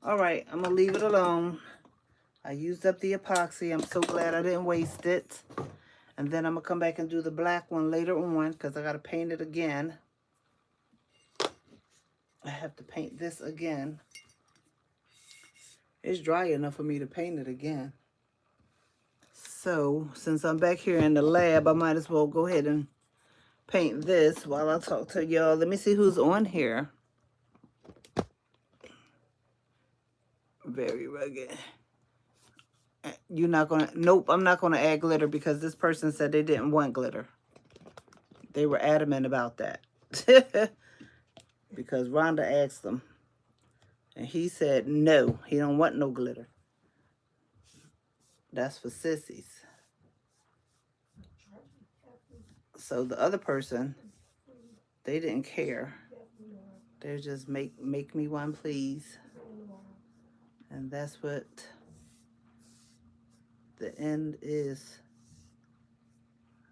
All right, I'm going to leave it alone. I used up the epoxy. I'm so glad I didn't waste it. And then I'm going to come back and do the black one later on because I got to paint it again. I have to paint this again. It's dry enough for me to paint it again. So, since I'm back here in the lab, I might as well go ahead and paint this while I talk to y'all. Let me see who's on here. Very rugged. You're not gonna, nope, I'm not gonna add glitter because this person said they didn't want glitter. They were adamant about that. Because Rhonda asked them. And he said no, he don't want no glitter. That's for sissies. So the other person, they didn't care. They just make me one, please. And that's what the end is.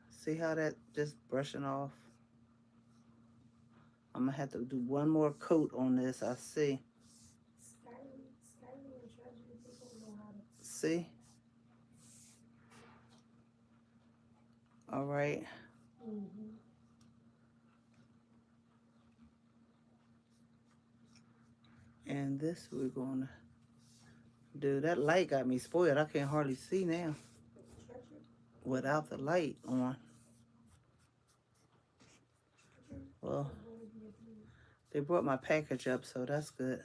See how that just brushing off? I'm going to have to do one more coat on this. I see. See? All right. And this we're going to do. That light got me spoiled. I can't hardly see now without the light on. Well, they brought my package up, so that's good.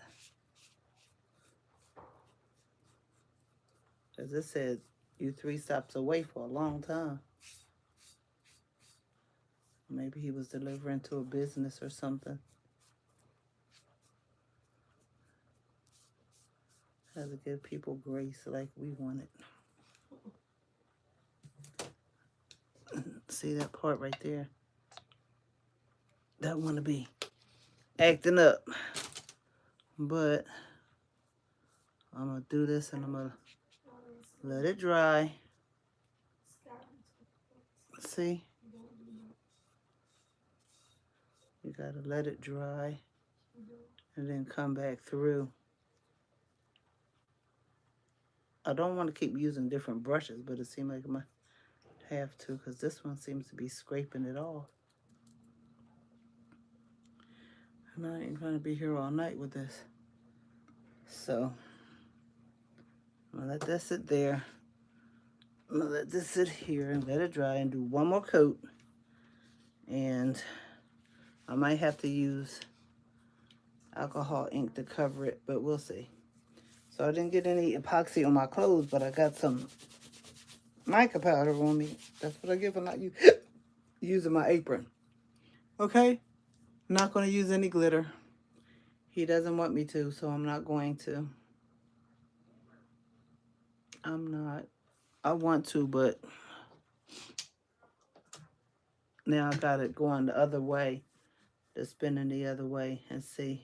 As it said, you 3 stops away for a long time. Maybe he was delivering to a business or something. Had to give people grace like we want it. See that part right there? That want to be acting up. But I'm going to do this and I'm going to let it dry. See? You gotta let it dry and then come back through. I don't want to keep using different brushes, but it seems like I might have to because this one seems to be scraping it off. And I ain't trying to be here all night with this. So, I'm gonna let that sit there. I'm gonna let this sit here and let it dry and do one more coat. And I might have to use alcohol ink to cover it, but we'll see. So I didn't get any epoxy on my clothes, but I got some mica powder on me. That's what I get for not using my apron. Okay? Not going to use any glitter. He doesn't want me to, so I'm not going to. I'm not. I want to, but now I got it going the other way. Just spinning the other way and see.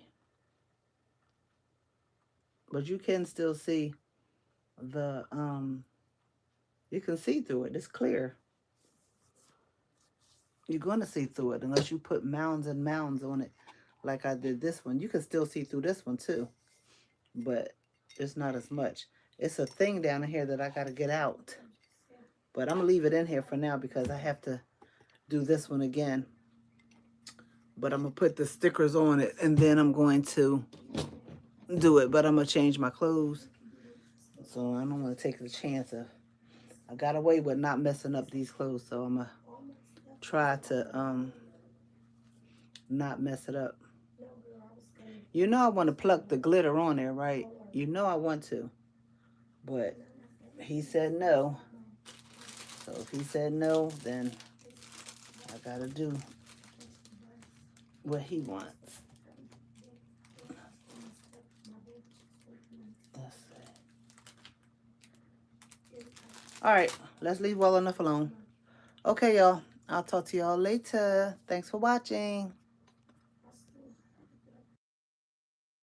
But you can still see the, you can see through it. It's clear. You're going to see through it unless you put mounds and mounds on it like I did this one. You can still see through this one too, but it's not as much. It's a thing down here that I got to get out. But I'm going to leave it in here for now because I have to do this one again. But I'm going to put the stickers on it and then I'm going to do it. But I'm going to change my clothes. So I don't want to take the chance of, I got away with not messing up these clothes. So I'm going to try to not mess it up. You know I want to pluck the glitter on there, right? You know I want to. But he said no. So if he said no, then I got to do what he wants. Let's see. All right, let's leave well enough alone. Okay, y'all. I'll talk to y'all later. Thanks for watching.